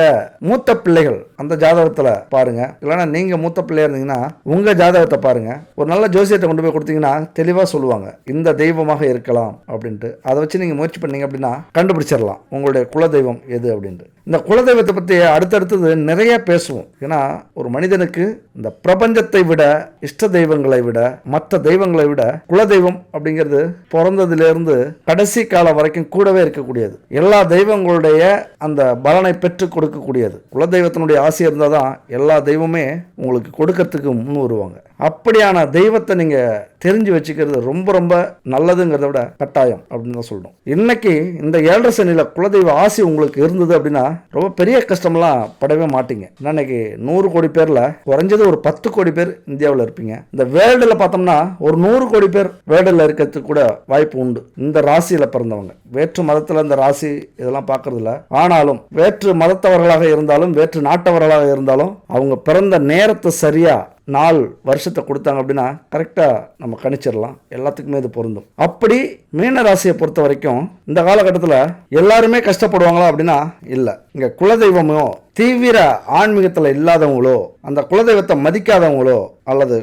மூத்த பிள்ளைகள் அந்த ஜாதகத்தில் பாருங்க. இல்லைன்னா நீங்க மூத்த பிள்ளையா இருந்தீங்கன்னா உங்க ஜாதகத்தை பாருங்க. ஒரு நல்ல ஜோசியத்தை கொண்டு போய் கொடுத்தீங்கன்னா தெளிவாக சொல்லுவாங்க இந்த தெய்வமாக இருக்கலாம் அப்படின்ட்டு. அதை வச்சு நீங்க முயற்சி பண்ணீங்க அப்படின்னா கண்டுபிடிச்சிடலாம் உங்களுடைய குலதெய்வம் எது அப்படின்ட்டு. இந்த குலதெய்வத்தை பற்றி அடுத்தடுத்தது நிறைய பேசுவோம். ஏன்னா ஒரு மனிதனுக்கு இந்த பிரபஞ்சத்தை விட, இஷ்ட தெய்வங்களை விட, மற்ற தெய்வங்களை விட குலதெய்வம் அப்படிங்கிறது பிறந்ததிலிருந்து கடைசி காலம் வரைக்கும் கூடவே இருக்கக்கூடியது. எல்லா தெய்வங்களுடைய அந்த பலனை பெற்றுக் கொடுக்கக்கூடியது. குலதெய்வத்தினுடைய ஆசை இருந்தால் தான் எல்லா தெய்வமே உங்களுக்கு கொடுக்கறதுக்கு முன் வருவாங்க. அப்படியான தெய்வத்தை நீங்க தெரிஞ்சு வச்சுக்கிறது ரொம்ப ரொம்ப நல்லதுங்கிறத விட கட்டாயம் அப்படின்னு தான் சொல்லணும். இன்னைக்கு இந்த 7.5 சனியில குலதெய்வ ஆசை உங்களுக்கு இருந்தது அப்படின்னா ரொம்ப பெரிய கஷ்டம்லாம் படவே மாட்டீங்க. இன்னைக்கு 100 கோடி பேர்ல குறைஞ்சது ஒரு 10 கோடி பேர் இந்தியாவில் இருப்பீங்க. இந்த வேர்ல்டுல பார்த்தோம்னா ஒரு 100 கோடி பேர் வேர்ல்டுல இருக்கிறதுக்கு கூட வாய்ப்பு உண்டு. இந்த ராசியில பிறந்தவங்க வேற்று மதத்துல இந்த ராசி இதெல்லாம் பார்க்கறது இல்ல. ஆனாலும் வேற்று மதத்தவர்களாக இருந்தாலும் வேற்று நாட்டவர்களாக இருந்தாலும் அவங்க பிறந்த நேரத்தை சரியா நாள் வருஷத்தை கொடுத்தாங்க அப்படின்னா கரெக்டாக நம்ம கணிச்சிடலாம். எல்லாத்துக்குமே இது பொருந்தும். அப்படி மீன ராசியை பொறுத்த வரைக்கும் இந்த காலகட்டத்தில் எல்லாருமே கஷ்டப்படுவாங்களா அப்படின்னா இல்லை. இங்கே குலதெய்வமோ தீவிர ஆன்மீகத்தில் இல்லாதவங்களோ, அந்த குலதெய்வத்தை மதிக்காதவங்களோ, அல்லது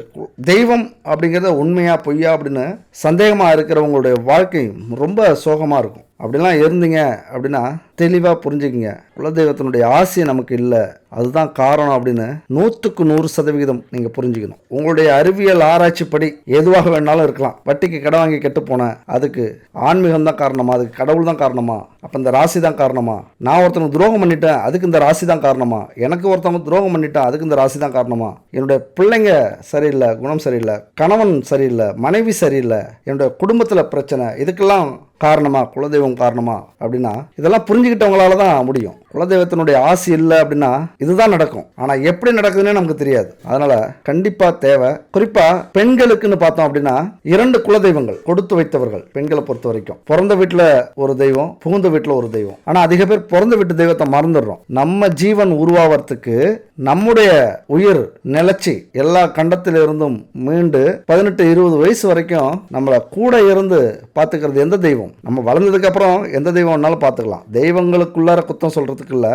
தெய்வம் அப்படிங்கிறத உண்மையா பொய்யா அப்படின்னு சந்தேகமாக இருக்கிறவங்களுடைய வாழ்க்கை ரொம்ப சோகமாக இருக்கும். அப்படிலாம் இருந்தீங்க அப்படின்னா தெளிவாக புரிஞ்சுக்கிங்க, குலதெய்வத்தினுடைய ஆசை நமக்கு இல்லை, அதுதான் காரணம் அப்படின்னு 100க்கு 100% நீங்கள் புரிஞ்சுக்கணும். உங்களுடைய அறிவியல் ஆராய்ச்சிப்படி எதுவாக வேணாலும் இருக்கலாம். வட்டிக்கு கடை வாங்கி கெட்டு போன அதுக்கு ஆன்மீகம் தான் காரணமா, அதுக்கு கடவுள் தான் காரணமா, அப்போ இந்த ராசி தான் காரணமா, நான் ஒருத்தவங்க துரோகம் பண்ணிட்டேன் அதுக்கு இந்த ராசி தான் காரணமா, எனக்கு ஒருத்தவங்க துரோகம் பண்ணிட்டேன் அதுக்கு இந்த ராசி தான் காரணமா, என்னுடைய பிள்ளைங்க சரியில்லை, குணம் சரியில்லை, கணவன் சரியில்லை, மனைவி சரியில்லை, என்னுடைய குடும்பத்தில் பிரச்சனை, இதுக்கெல்லாம் காரணமா குலதெய்வம் காரணமா அப்படின்னா இதெல்லாம் புரிஞ்சுக்கிட்டவங்களால தான் முடியும். குலதெய்வத்தினுடைய ஆசை இல்லை அப்படின்னா இதுதான் நடக்கும். ஆனால் எப்படி நடக்குதுன்னே நமக்கு தெரியாது. அதனால கண்டிப்பா தேவை. குறிப்பா பெண்களுக்குன்னு பார்த்தோம் அப்படின்னா 2 குலதெய்வங்கள் கொடுத்து வைத்தவர்கள். பெண்களை பொறுத்த வரைக்கும் பிறந்த வீட்டில் ஒரு தெய்வம், புகுந்த வீட்டில் ஒரு தெய்வம். ஆனால் அதிக பேர் பிறந்த வீட்டு தெய்வத்தை மறந்துடுறோம். நம்ம ஜீவன் உருவாவதுக்கு நம்முடைய உயிர் நிலைச்சி எல்லா கண்டத்திலிருந்தும் மீண்டு 18-20 வயசு வரைக்கும் நம்மளை கூட இருந்து பார்த்துக்கிறது எந்த தெய்வம்? நம்ம வளர்ந்ததுக்கு அப்புறம் எந்த தெய்வம் வேணாலும் பார்த்துக்கலாம். தெய்வங்களுக்குள்ளார குத்தம் சொல்றதுக்கு இல்ல.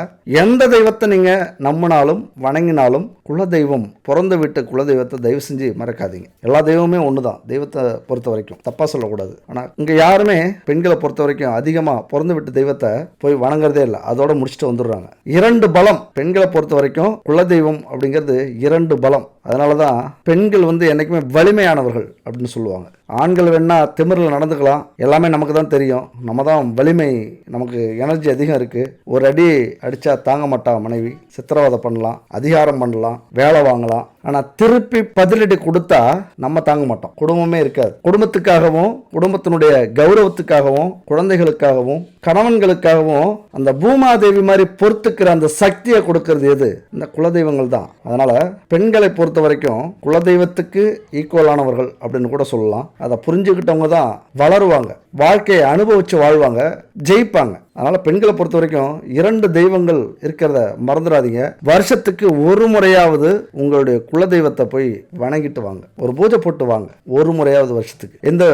எந்த தெய்வத்தை நீங்க நம்பினாலும் வணங்கினாலும் குலதெய்வம், பிறந்த வீட்டு குலதெய்வத்தை தயவு செஞ்சு மறக்காதீங்க. எல்லா தெய்வமே ஒண்ணுதான் தெய்வத்தை பொறுத்த வரைக்கும், தப்பா சொல்லக்கூடாது. ஆனா இங்க யாருமே பெண்களை பொறுத்த வரைக்கும் அதிகமா பிறந்த வீட்டு தெய்வத்தை போய் வணங்குறதே இல்லை, அதோட முடிச்சுட்டு வந்துடுறாங்க. 2 பலம் பெண்களை பொறுத்த வரைக்கும். குலதெய்வம் அப்படிங்கிறது 2 பலம். அதனாலதான் பெண்கள் என்னைக்குமே வலிமையானவர்கள் அப்படின்னு சொல்லுவாங்க. ஆண்கள் வேணா திமிரில் நடந்துக்கலாம், எல்லாமே நமக்கு தான் தெரியும், நம்ம தான் வலிமை, நமக்கு எனர்ஜி அதிகம் இருக்கு. ஒரு அடி அடிச்சா தாங்க மாட்டா மனைவி, சித்திரவதை பண்ணலாம், அதிகாரம் பண்ணலாம், வேலை வாங்கலாம். ஆனால் திருப்பி பதிலடி கொடுத்தா நம்ம தாங்க மாட்டோம், குடும்பமே இருக்காது. குடும்பத்துக்காகவும் குடும்பத்தினுடைய கௌரவத்துக்காகவும் குழந்தைகளுக்காகவும் கணவன்களுக்காகவும் அந்த பூமாதேவி மாதிரி பொறுத்துக்கிற அந்த சக்தியை கொடுக்கறது எது? இந்த குலதெய்வங்கள் தான். அதனால பெண்களை பொறுத்த வரைக்கும் குலதெய்வத்துக்கு ஈக்குவலானவர்கள் அப்படின்னு கூட சொல்லலாம். அதை புரிஞ்சுக்கிட்டவங்க தான் வளருவாங்க, வாழ்க்கையை அனுபவிச்சு வாழ்வாங்க, ஜெயிப்பாங்க. அதனால பெண்களை பொறுத்த வரைக்கும் 2 தெய்வங்கள் இருக்கிறத மறந்துடாதீங்க. வருஷத்துக்கு ஒரு முறையாவது உங்களுடைய குலதெய்வத்தை போய் வணங்கிட்டு வாங்க, ஒரு பூஜை போட்டு வாங்க. ஒரு முறையாவது வருஷத்துக்கு. எந்த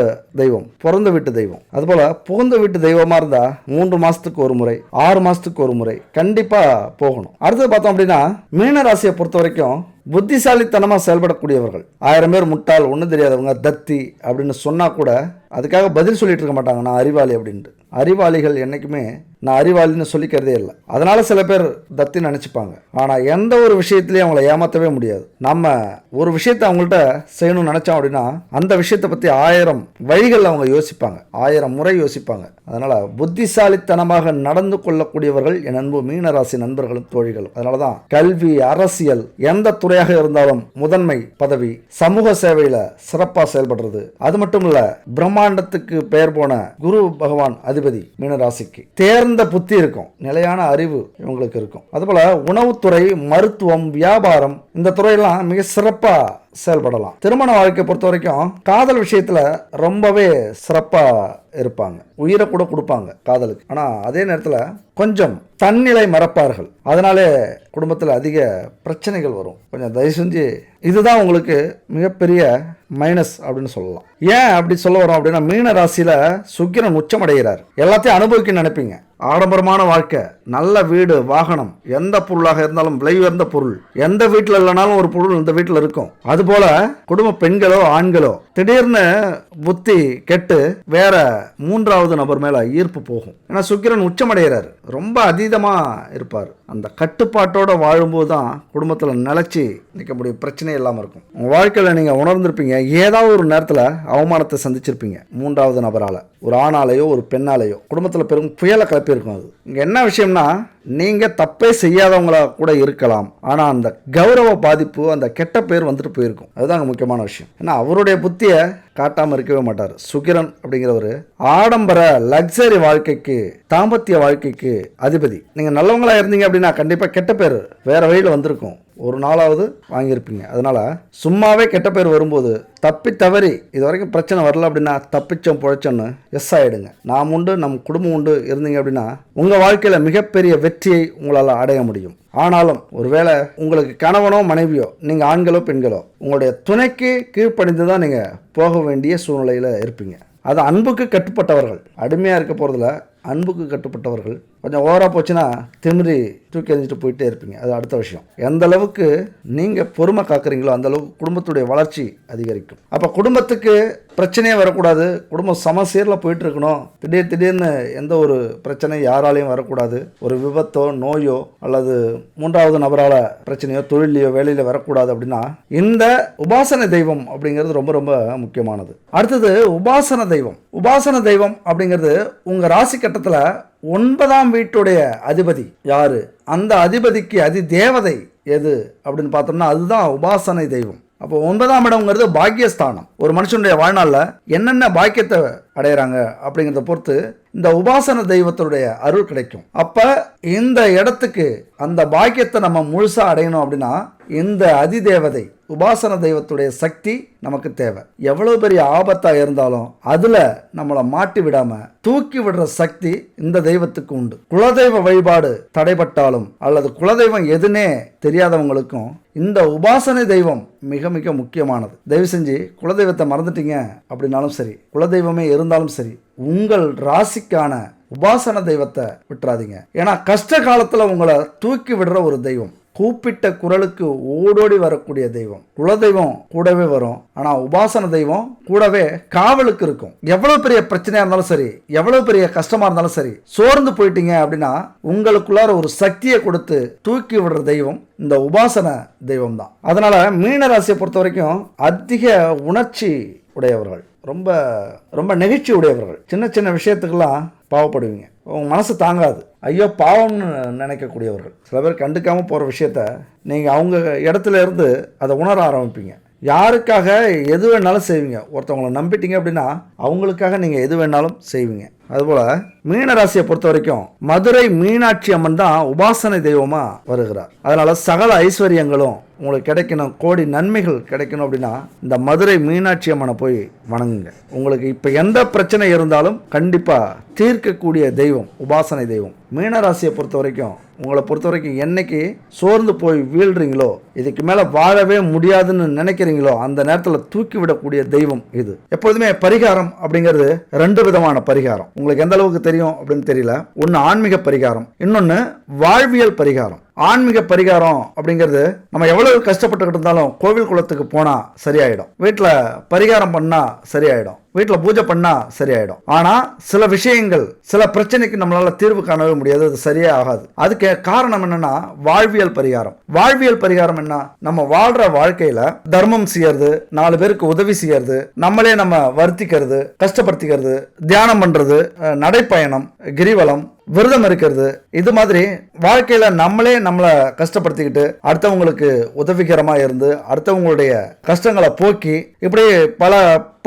தெய்வம்? பிறந்த வீட்டு தெய்வம். அதுபோல புகுந்த வீட்டு தெய்வமா இருந்தா 3 மாசத்துக்கு ஒரு முறை, 6 மாசத்துக்கு ஒரு முறை கண்டிப்பா போகணும். அடுத்தது பார்த்தோம் அப்படின்னா மீன ராசியை பொறுத்த வரைக்கும் புத்திசாலித்தனமா செயல்படக்கூடியவர்கள். 1000 பேர் முட்டாள், ஒன்றும் தெரியாதவங்க, தத்தி அப்படின்னு சொன்னா கூட அதுக்காக பதில் சொல்லிட்டு இருக்க மாட்டாங்க, நான் அறிவாளி அப்படின்ட்டு. அறிவாளிகள் என்னைக்குமே நான் அறிவாளின்னு சொல்லிக்கிறதே இல்லை. அதனால சில பேர் தத்தி நினைச்சுப்பாங்க. ஆனா எந்த ஒரு விஷயத்திலையும் அவங்கள ஏமாற்றவே முடியாது. நம்ம ஒரு விஷயத்தை அவங்கள்ட்ட செய்யணும்னு நினைச்சோம் அப்படின்னா அந்த விஷயத்தை பத்தி 1000 வழிகள் அவங்க யோசிப்பாங்க, 1000 முறை யோசிப்பாங்க. அதனால புத்திசாலித்தனமாக நடந்து கொள்ளக்கூடியவர்கள் என் அன்பு மீனராசி நண்பர்களும் தோழிகளும். அதனாலதான் கல்வி, அரசியல், எந்த துறையாக இருந்தாலும் முதன்மை பதவி, சமூக சேவையில சிறப்பா செயல்படுறது. அது மட்டும் இல்ல, பிரம்மாண்டத்துக்கு பெயர் போன குரு பகவான் அதிபதி மீனராசிக்கு. தேர்ந்த புத்தி இருக்கும், நிலையான அறிவு இவங்களுக்கு இருக்கும். அதுபோல உணவுத்துறை, மருத்துவம், வியாபாரம், இந்த துறையெல்லாம் மிக சிறப்பா செயல்படலாம். திருமண வாழ்க்கை பொறுத்த வரைக்கும் காதல் விஷயத்துல ரொம்பவே சிறப்பா இருப்பாங்க, உயிரை கூட கொடுப்பாங்க காதலுக்கு. ஆனா அதே நேரத்துல கொஞ்சம் தன்னிலை மறப்பார்கள். அதனாலே குடும்பத்தில் அதிக பிரச்சனைகள் வரும். கொஞ்சம் தயவு செஞ்சு இதுதான் உங்களுக்கு மிகப்பெரிய மைனஸ் அப்படின்னு சொல்லலாம். ஏன் அப்படி சொல்ல வரோம் அப்படின்னா, மீன ராசியில சுக்கிரன் உச்சமடைகிறார். எல்லாத்தையும் அனுபவிக்க நினைப்பீங்க. ஆடம்பரமான வாழ்க்கை, நல்ல வீடு, வாகனம், எந்த பொருளாக இருந்தாலும் விலை உயர்ந்த பொருள், எந்த வீட்டில் இல்லைனாலும் ஒரு பொருள் இந்த வீட்டில் இருக்கும். அதுபோல குடும்ப பெண்களோ ஆண்களோ திடீர்னு புத்தி கெட்டு வேற 3வது நபர் மேல ஈர்ப்பு போகும். ஏன்னா சுக்கிரன் உச்சமடைகிறார், ரொம்ப அதீதமா இருப்பார். அந்த கட்டுப்பாட்டோட வாழும்போது தான் குடும்பத்தில் நிலைச்சி நிற்க முடியும், பிரச்சனை இல்லாமல் இருக்கும். உங்கள் வாழ்க்கையில் நீங்கள் உணர்ந்திருப்பீங்க, ஏதாவது ஒரு நேரத்தில் அவமானத்தை சந்திச்சிருப்பீங்க 3வது நபரால், ஒரு ஆணாலேயோ ஒரு பெண்ணாலேயோ. குடும்பத்தில் பெரும் புயலை கிளப்பி இருக்கும். அது இங்கே என்ன விஷயம்னா, நீங்கள் தப்பே செய்யாதவங்களா கூட இருக்கலாம், ஆனால் அந்த கௌரவ பாதிப்பு, அந்த கெட்ட பேர் வந்துட்டு போயிருக்கும். அதுதான் முக்கியமான விஷயம். ஏன்னா அவருடைய புத்தியை காட்டாமல் இருக்கவே மாட்டார். சுக்கிரன் அப்படிங்கிறவர் ஆடம்பர லக்ஸரி வாழ்க்கைக்கு, தாம்பத்திய வாழ்க்கைக்கு அதிபதி. நீங்கள் நல்லவங்களா இருந்தீங்க அப்படின்னா கண்டிப்பாக கெட்ட பேர் வேற வழியில் வந்திருக்கும், ஒரு நாளாவது வாங்கியிருப்பீங்க. அதனால சும்மாவே கெட்ட பேர் வரும்போது தப்பி தவறி இது வரைக்கும் பிரச்சனை வரல அப்படின்னா தப்பிச்சோம் பொழைச்சோன்னு எஸ் ஆகிடுங்க. நாம் உண்டு, நம் குடும்பம் உண்டு இருந்தீங்க அப்படின்னா உங்கள் வாழ்க்கையில் மிகப்பெரிய வெற்றியை உங்களால் அடைய முடியும். ஆனாலும் ஒருவேளை உங்களுக்கு கணவனோ மனைவியோ, நீங்கள் ஆண்களோ பெண்களோ, உங்களுடைய துணைக்கு கீழ்ப்படிந்து தான் நீங்கள் போக வேண்டிய சூழ்நிலையில் இருப்பீங்க. அது அன்புக்கு கட்டுப்பட்டவர்கள், அடிமையாக இருக்க போகிறதுல அன்புக்கு கட்டுப்பட்டவர்கள். கொஞ்சம் ஓவராக போச்சுன்னா திமிரி தூக்கி எறிஞ்சிட்டு போயிட்டே இருப்பீங்க. அது அடுத்த விஷயம். எந்த அளவுக்கு நீங்கள் பொறுமை காக்குறீங்களோ அந்த அளவுக்கு குடும்பத்துடைய வளர்ச்சி அதிகரிக்கும். அப்போ குடும்பத்துக்கு பிரச்சனையே வரக்கூடாது, குடும்பம் சமசீரில் போயிட்டு இருக்கணும். திடீர்னு எந்த ஒரு பிரச்சனையும் யாராலையும் வரக்கூடாது. ஒரு விபத்தோ நோயோ அல்லது 3வது நபரால் பிரச்சனையோ தொழிலையோ வேலையில் வரக்கூடாது அப்படின்னா இந்த உபாசன தெய்வம் அப்படிங்கிறது ரொம்ப ரொம்ப முக்கியமானது. அடுத்தது உபாசன தெய்வம். உபாசன தெய்வம் அப்படிங்கிறது உங்கள் ராசி கட்டத்தில் 9ஆம் வீட்டுடைய அதிபதி யாரு, அந்த அதிபதிக்கு அதி தேவதை எது அப்படின்னு பார்த்தோம்னா அதுதான் உபாசனை தெய்வம். அப்போ 9ஆம் இடம்ங்கிறது பாக்கியஸ்தானம். ஒரு மனுஷனுடைய வாழ்நாளில் என்னென்ன பாக்கியத்தை அடையிறாங்க அப்படிங்கிறத பொறுத்து இந்த உபாசன தெய்வத்துடைய அருள் கிடைக்கும். அப்போ இந்த இடத்துக்கு அந்த பாக்கியத்தை நம்ம முழுசாக அடையணும் அப்படின்னா இந்த அதிதேவதை உபாசன தெய்வத்துடைய சக்தி நமக்கு தேவை. எவ்வளவு பெரிய ஆபத்தாக இருந்தாலும் அதில் நம்மளை மாட்டி விடாமல் தூக்கி விடுற சக்தி இந்த தெய்வத்துக்கு உண்டு. குலதெய்வ வழிபாடு தடைபட்டாலும் அல்லது குலதெய்வம் எதுனே தெரியாதவங்களுக்கும் இந்த உபாசனை தெய்வம் மிக மிக முக்கியமானது. தயவு செஞ்சு குலதெய்வத்தை மறந்துட்டீங்க அப்படின்னாலும் சரி, குலதெய்வமே இருந்தாலும் சரி, உங்கள் ராசிக்கான உபாசன தெய்வத்தை விட்டுறாதீங்க. ஏன்னா கஷ்ட காலத்தில் உங்களை தூக்கி விடுற ஒரு தெய்வம், கூப்பிட்ட குரலுக்கு ஓடோடி வரக்கூடிய தெய்வம். குலதெய்வம் கூடவே வரும், ஆனா உபாசன தெய்வம் கூடவே காவலுக்கு இருக்கும். எவ்வளவு பெரிய பிரச்சனையா இருந்தாலும் சரி, எவ்வளவு பெரிய கஷ்டமா இருந்தாலும் சரி, சோர்ந்து போயிட்டீங்க அப்படின்னா உங்களுக்குள்ளார ஒரு சக்தியை கொடுத்து தூக்கி விடுற தெய்வம் இந்த உபாசன தெய்வம் தான். அதனால மீன ராசியை பொறுத்த வரைக்கும் அதிக உணர்ச்சி உடையவர்கள், ரொம்ப ரொம்ப நெகிழ்ச்சி உடையவர்கள். சின்ன சின்ன விஷயத்துக்கெல்லாம் பாவப்படுவீங்க. உங்கள் மனசு தாங்காது. ஐயோ பாவம்னு நினைக்கக்கூடியவர்கள். சில பேர் கண்டுக்காமல் போகிற விஷயத்த நீங்கள் அவங்க இடத்துல இருந்து அதை உணர ஆரம்பிப்பீங்க. யாருக்காக எது வேணாலும் செய்வீங்க. ஒருத்தவங்களை நம்பிட்டீங்க அப்படின்னா அவங்களுக்காக நீங்கள் எது வேணாலும் செய்வீங்க. அதுபோல் மீனராசியை பொறுத்த வரைக்கும் மதுரை மீனாட்சி அம்மன் தான் உபாசனை தெய்வமாக வருகிறார். அதனால சகல ஐஸ்வர்யங்களும் உங்களுக்கு கிடைக்கணும், கோடி நன்மைகள் கிடைக்கணும் அப்படின்னா இந்த மதுரை மீனாட்சி அம்மனை போய் வணங்குங்க. உங்களுக்கு இப்போ எந்த பிரச்சனை இருந்தாலும் கண்டிப்பாக தீர்க்கக்கூடிய தெய்வம் உபாசனை தெய்வம். மீனராசியை பொறுத்த வரைக்கும் உங்களை பொறுத்த வரைக்கும் என்னைக்கு சோர்ந்து போய் வீழ்றீங்களோ, இதுக்கு மேலே வாழவே முடியாதுன்னு நினைக்கிறீங்களோ, அந்த நேரத்தில் தூக்கி விடக்கூடிய தெய்வம் இது. எப்போதுமே பரிகாரம் அப்படிங்கிறது 2 விதமான பரிகாரம். உங்களுக்கு எந்த அளவுக்கு தெரியும் அப்படின்னு தெரியல. ஒன்று ஆன்மீக பரிகாரம், இன்னொன்று வாழ்வியல் பரிகாரம். ஆன்மீக பரிகாரம் அப்படிங்கிறது நம்ம எவ்வளவு கஷ்டப்பட்டுக்கிட்டு இருந்தாலும் கோவில் குளத்துக்கு போனால் சரியாயிடும், வீட்டில் பரிகாரம் பண்ணால் சரியாயிடும், வீட்டில் பூஜை பண்ணால் சரியாயிடும். ஆனால் சில விஷயங்கள், சில பிரச்சனைக்கு நம்மளால தீர்வு காணவே முடியாது, அது சரியே ஆகாது. அதுக்கு காரணம் என்னன்னா வாழ்வியல் பரிகாரம். வாழ்வியல் பரிகாரம் என்ன? நம்ம வாழ்ற வாழ்க்கையில தர்மம் செய்யறது, 4 பேருக்கு உதவி செய்யறது, நம்மளே நம்ம வருத்திக்கிறது, கஷ்டப்படுத்திக்கிறது, தியானம் பண்றது, நடைப்பயணம், கிரிவலம், விரதம் இருக்கிறது, இது மாதிரி வாழ்க்கையில நம்மளே நம்மளை கஷ்டப்படுத்திக்கிட்டு அடுத்தவங்களுக்கு உதவிகரமா இருந்து அடுத்தவங்களுடைய கஷ்டங்களை போக்கி இப்படி பல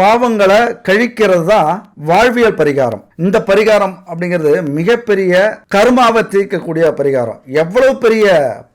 பாவங்களை கழிக்கிறது தான் வாழ்வியல் பரிகாரம். இந்த பரிகாரம் அப்படிங்கிறது மிகப்பெரிய கர்மாவை தீர்க்கக்கூடிய பரிகாரம். எவ்வளவு பெரிய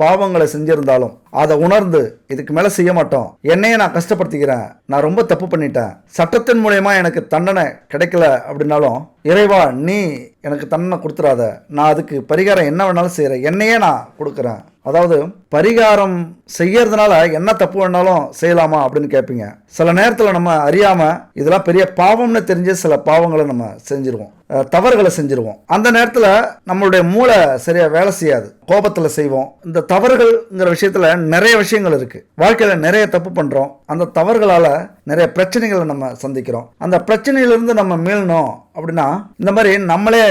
பாவங்களை செஞ்சிருந்தாலும் அதை உணர்ந்து இதுக்கு மேல செய்ய மாட்டோம், என்னையே நான் கஷ்டப்படுத்திக்கிறேன், நான் ரொம்ப தப்பு பண்ணிட்டேன், சட்டத்தின் மூலயமா எனக்கு தண்டனை கிடைக்கல அப்படின்னாலும் இறைவா நீ எனக்கு தண்டனை கொடுத்துறாத, நான் அதுக்கு பரிகாரம் என்ன வேணாலும் செய்யறேன், என்னையே நான் கொடுக்குறேன். அதாவது பரிகாரம் செய்யறதுனால என்ன தப்பு வேணாலும் செய்யலாமா அப்படின்னு கேட்பீங்க. சில நேரத்தில் நம்ம அறியாம இதெல்லாம் பெரிய பாவம்னு தெரிஞ்சு சில பாவங்களை நம்ம செஞ்சிருவோம், தவறுகளை செஞ்சிருவோம். அந்த நேரத்தில் நம்மளுடைய மூளை சரியா வேலை செய்யாது, கோபத்தில் செய்வோம். இந்த தவறுகள்ங்கிற விஷயத்துல நிறைய விஷயங்கள் இருக்கு. வாழ்க்கையில நிறைய தப்பு பண்றோம், அந்த தவறுகளால நிறைய பிரச்சனைகளை நம்ம சந்திக்கிறோம். அந்த பிரச்சனையிலிருந்து நம்ம மீளணும் அப்படின்னா இந்த மாதிரி நம்மளே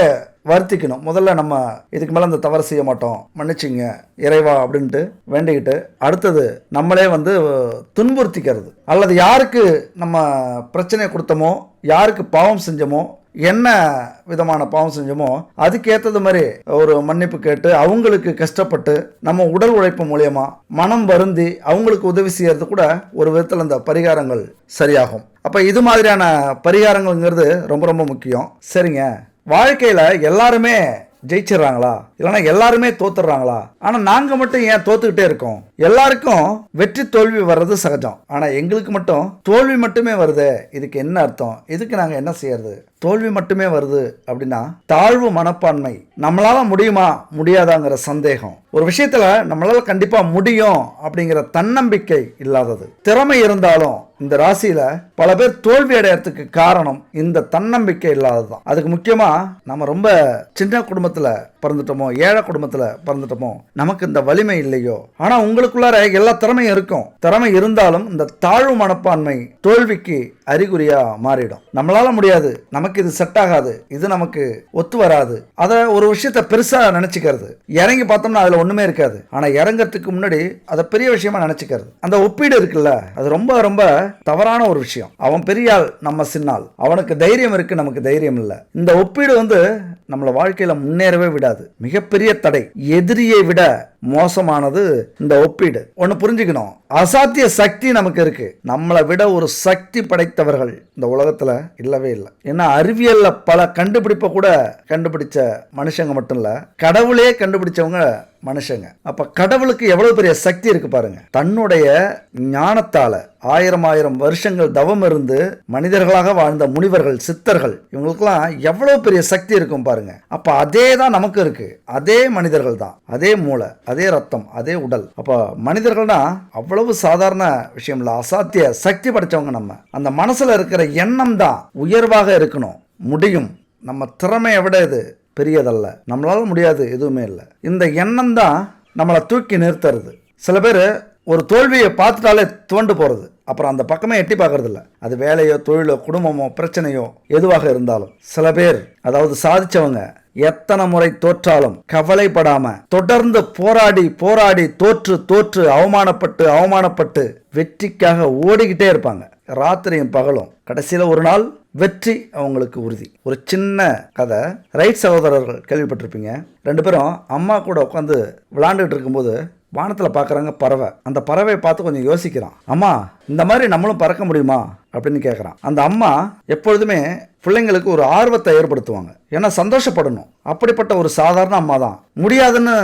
வருத்திக்கணும். முதல்ல நம்ம இதுக்கு மேலே அந்த தவறு செய்ய மாட்டோம், மன்னிச்சிங்க இறைவா அப்படின்ட்டு வேண்டிக்கிட்டு அடுத்தது நம்மளே துன்புறுத்திக்கிறது, அல்லது யாருக்கு நம்ம பிரச்சனையை கொடுத்தோமோ, யாருக்கு பாவம் செஞ்சோமோ, என்ன விதமான பாவம் செஞ்சோமோ அதுக்கு ஏற்றது மாதிரி ஒரு மன்னிப்பு கேட்டு அவங்களுக்கு கஷ்டப்பட்டு நம்ம உடல் உழைப்பு மூலியமா மனம் வருந்தி அவங்களுக்கு உதவி செய்யறது கூட ஒரு விதத்தில் அந்த பரிகாரங்கள் சரியாகும். அப்போ இது மாதிரியான பரிகாரங்கள்ங்கிறது ரொம்ப ரொம்ப முக்கியம். சரிங்க, வாழ்க்கையில எல்லாருமே ஜெயிச்சிடறாங்களா, இல்லைன்னா எல்லாருமே தோத்துடுறாங்களா? ஆனா நாங்க மட்டும் ஏன் தோத்துக்கிட்டே இருக்கோம்? எல்லாருக்கும் வெற்றி தோல்வி வர்றது சகஜம், ஆனா எங்களுக்கு மட்டும் தோல்வி மட்டுமே வருது. இதுக்கு என்ன அர்த்தம்? இதுக்கு நாங்க என்ன செய்யறது? தோல்வி மட்டுமே வருது அப்படின்னா தாழ்வு மனப்பான்மை, நம்மளால முடியுமா முடியாதாங்கிற சந்தேகம், ஒரு விஷயத்துல நம்மளால கண்டிப்பா முடியும் அப்படிங்கிற தன்னம்பிக்கை இல்லாதது. திறமை இருந்தாலும் இந்த ராசியில பல பேர் தோல்வி அடையறதுக்கு காரணம் இந்த தன்னம்பிக்கை இல்லாததுதான். அதுக்கு முக்கியமா நம்ம ரொம்ப சின்ன குடும்பத்துல பிறந்துட்டோமோ, ஏழை குடும்பத்துல பிறந்துட்டோமோ, நமக்கு இந்த வலிமை இல்லையோ. ஆனா உங்களுக்குள்ளார எல்லா திறமையும் இருக்கும். திறமை இருந்தாலும் இந்த தாழ்வு மனப்பான்மை தோல்விக்கு அறிகுறியா மாறிடும். நம்மளால முடியாது, நமக்கு இது செட் ஆகாது, இது நமக்கு ஒத்து வராது, அதை ஒரு விஷயத்த பெருசா நினைச்சுக்கிறது. இறங்கி பார்த்தோம்னா அதுல ஒண்ணுமே இருக்காது, ஆனா இறங்கறதுக்கு முன்னாடி அதை பெரிய விஷயமா நினைச்சுக்கிறது. அந்த ஒப்பீடு இருக்குல்ல, அது ரொம்ப ரொம்ப தவறான ஒரு விஷயம். அவன் பெரியாள், நம்ம சின்னால், அவனுக்கு தைரியம் இருக்கு, நமக்கு தைரியம் இல்லை. இந்த ஒப்பீடு நம்மள வாழ்க்கையில முன்னேறவே விடாது. மிகப்பெரிய தடை, எதிரியை விட மோசமானது இந்த ஒப்பீடு. ஒன்னு புரிஞ்சுக்கணும், அசாத்திய சக்தி நமக்கு இருக்கு. நம்மளை விட ஒரு சக்தி படைத்தவர்கள் இந்த உலகத்துல இல்லவே இல்லை. ஏன்னா அறிவியல்ல பல கண்டுபிடிப்பை கூட கண்டுபிடிச்ச மனுஷங்க மட்டும் இல்ல, கடவுளே கண்டுபிடிச்சவங்க மனுஷங்க. அப்ப கடவுளுக்கு எவ்வளவு பெரிய சக்தி இருக்கு பாருங்க. தன்னுடைய ஞானத்தால 1000 வருஷங்கள் தவம் இருந்து மனிதர்களாக வாழ்ந்த முனிவர்கள், சித்தர்கள், இவங்களுக்கெல்லாம் எவ்வளவு பெரிய சக்தி இருக்கும் பாருங்க. அப்ப அதே தான் நமக்கு இருக்கு. அதே மனிதர்கள் தான், அதே மூளை, அதே ரத்தம், அதே உடல். அப்ப மனிதர்கள்னா அவ்வளவு சாதாரண விஷயம் இல்ல, அசாத்திய சக்தி படைச்சவங்க நம்ம. அந்த மனசுல இருக்கிற எண்ணம் தான் உயர்வாக இருக்கணும், முடியும், நம்ம திறமையை விட இது பெரியதல்ல, நம்மளால முடியாது எதுவுமே இல்லை, இந்த எண்ணம் தான் நம்மளை தூக்கி நிறுத்துறது. சில பேர் ஒரு தோல்வியை பார்த்துட்டாலே துவண்டு போறது, அப்புறம் அந்த பக்கமே எட்டி பார்க்கறது இல்லை. அது வேலையோ தொழிலோ குடும்பமோ பிரச்சனையோ எதுவாக இருந்தாலும். சில பேர், அதாவது சாதிச்சவங்க, எத்தனை முறை தோற்றாலும் கவலைப்படாம தொடர்ந்து போராடி போராடி தோற்று தோற்று அவமானப்பட்டு அவமானப்பட்டு வெற்றிக்காக ஓடிக்கிட்டே இருப்பாங்க. ராத்திரியும் பகலும். கடைசியில் ஒரு நாள் வெற்றி அவங்களுக்கு உறுதி. ஒரு சின்ன கதை. ரைட் சகோதரர்கள் கேள்விப்பட்டிருப்பீங்க. 2 பேரும் அம்மா கூட உட்காந்து விளையாண்டுட்டு இருக்கும்போது வானத்தில் பார்க்குறாங்க பறவை. அந்த பறவையை பார்த்து கொஞ்சம் யோசிக்கிறான். அம்மா, இந்த மாதிரி நம்மளும் பறக்க முடியுமா அப்படின்னு கேட்குறான். அந்த அம்மா எப்பொழுதுமே பிள்ளைங்களுக்கு ஒரு ஆர்வத்தை ஏற்படுத்துவாங்க. ஏன்னா சந்தோஷப்படணும். அப்படிப்பட்ட ஒரு சாதாரண அம்மா தான். முடியாதுன்னு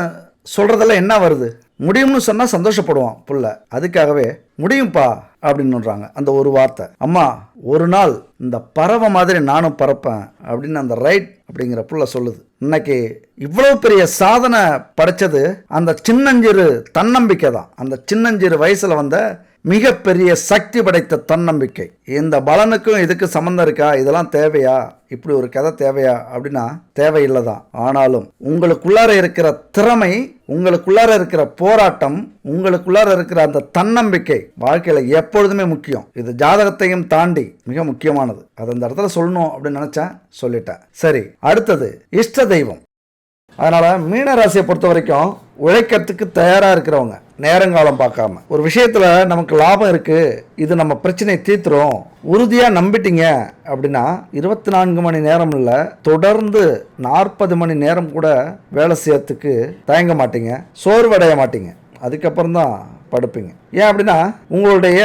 சொல்கிறதெல்லாம் என்ன வருது? முடியும்னு சொன்னால் சந்தோஷப்படுவான் புள்ள. அதுக்காகவே முடியும்ப்பா அப்படின்னுறாங்க அந்த ஒரு வார்த்தை. அம்மா, ஒரு நாள் இந்த பறவை மாதிரி நானும் பறப்பேன் அப்படின்னு அந்த ரைட் அப்படிங்கிற புள்ள சொல்லுது. இன்னைக்கு இவ்வளவு பெரிய சாதனை படைச்சது அந்த சின்னஞ்சிறு தன்னம்பிக்கை தான். அந்த சின்னஞ்சிறு வயசுல வந்த மிகப்பெரிய சக்தி படைத்த தன்னம்பிக்கை. இந்த பலனுக்கும் இதுக்கு சம்மந்தம் இருக்கா? இதெல்லாம் தேவையா? இப்படி ஒரு கதை தேவையா அப்படின்னா தேவையில்லை தான். ஆனாலும் உங்களுக்குள்ளார இருக்கிற திறமை, உங்களுக்குள்ளார இருக்கிற போராட்டம், உங்களுக்குள்ளார இருக்கிற அந்த தன்னம்பிக்கை வாழ்க்கையில் எப்பொழுதுமே முக்கியம். இது ஜாதகத்தையும் தாண்டி மிக முக்கியமானது. அது அந்த இடத்துல சொல்லணும் அப்படின்னு நினைச்சேன், சொல்லிட்டேன். சரி, அடுத்தது இஷ்ட தெய்வம். அதனால மீன ராசியை பொறுத்த வரைக்கும் உழைக்கிறதுக்கு தயாராக இருக்கிறவங்க, நேரங்காலம் பார்க்காம ஒரு விஷயத்தில் நமக்கு லாபம் இருக்குது, இது நம்ம பிரச்சனையை தீர்த்துரும் உறுதியாக நம்பிட்டீங்க அப்படின்னா 24 மணி நேரம் இல்லை, தொடர்ந்து 40 மணி நேரம் கூட வேலை செய்யறதுக்கு தயங்க மாட்டீங்க, சோர்வடைய மாட்டீங்க. அதுக்கப்புறம் தான் படுப்பீங்க. ஏன் அப்படின்னா உங்களுடைய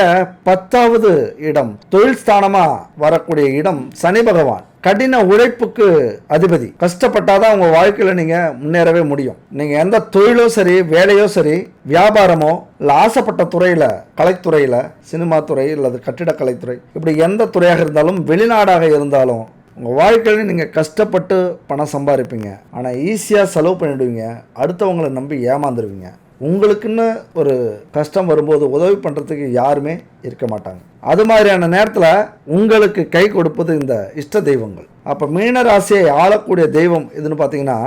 10வது இடம், தொழில் ஸ்தானமாக வரக்கூடிய இடம் சனி பகவான். கடின உழைப்புக்கு அதிபதி. கஷ்டப்பட்டாதான் உங்கள் வாழ்க்கையில் நீங்கள் முன்னேறவே முடியும். நீங்கள் எந்த தொழிலோ சரி, வேலையோ சரி, வியாபாரமோ இல்லை ஆசைப்பட்ட துறையில், கலைத்துறையில், சினிமா துறை அல்லது கட்டிடக்கலைத்துறை, இப்படி எந்த துறையாக இருந்தாலும், வெளிநாடாக இருந்தாலும் உங்கள் வாழ்க்கையில் நீங்கள் கஷ்டப்பட்டு பணம் சம்பாதிப்பீங்க. ஆனால் ஈஸியாக செலவு பண்ணிவிடுவீங்க. அடுத்தவங்களை நம்பி ஏமாந்துருவீங்க. உங்களுக்குன்னு ஒரு கஷ்டம் வரும்போது உதவி பண்ணுறதுக்கு யாருமே இருக்க மாட்டாங்க. அது மாதிரியான நேரத்தில் உங்களுக்கு கை கொடுப்பது இந்த இஷ்ட தெய்வங்கள். அப்போ மீனராசியை ஆளக்கூடிய தெய்வம் எதுன்னு பார்த்தீங்கன்னா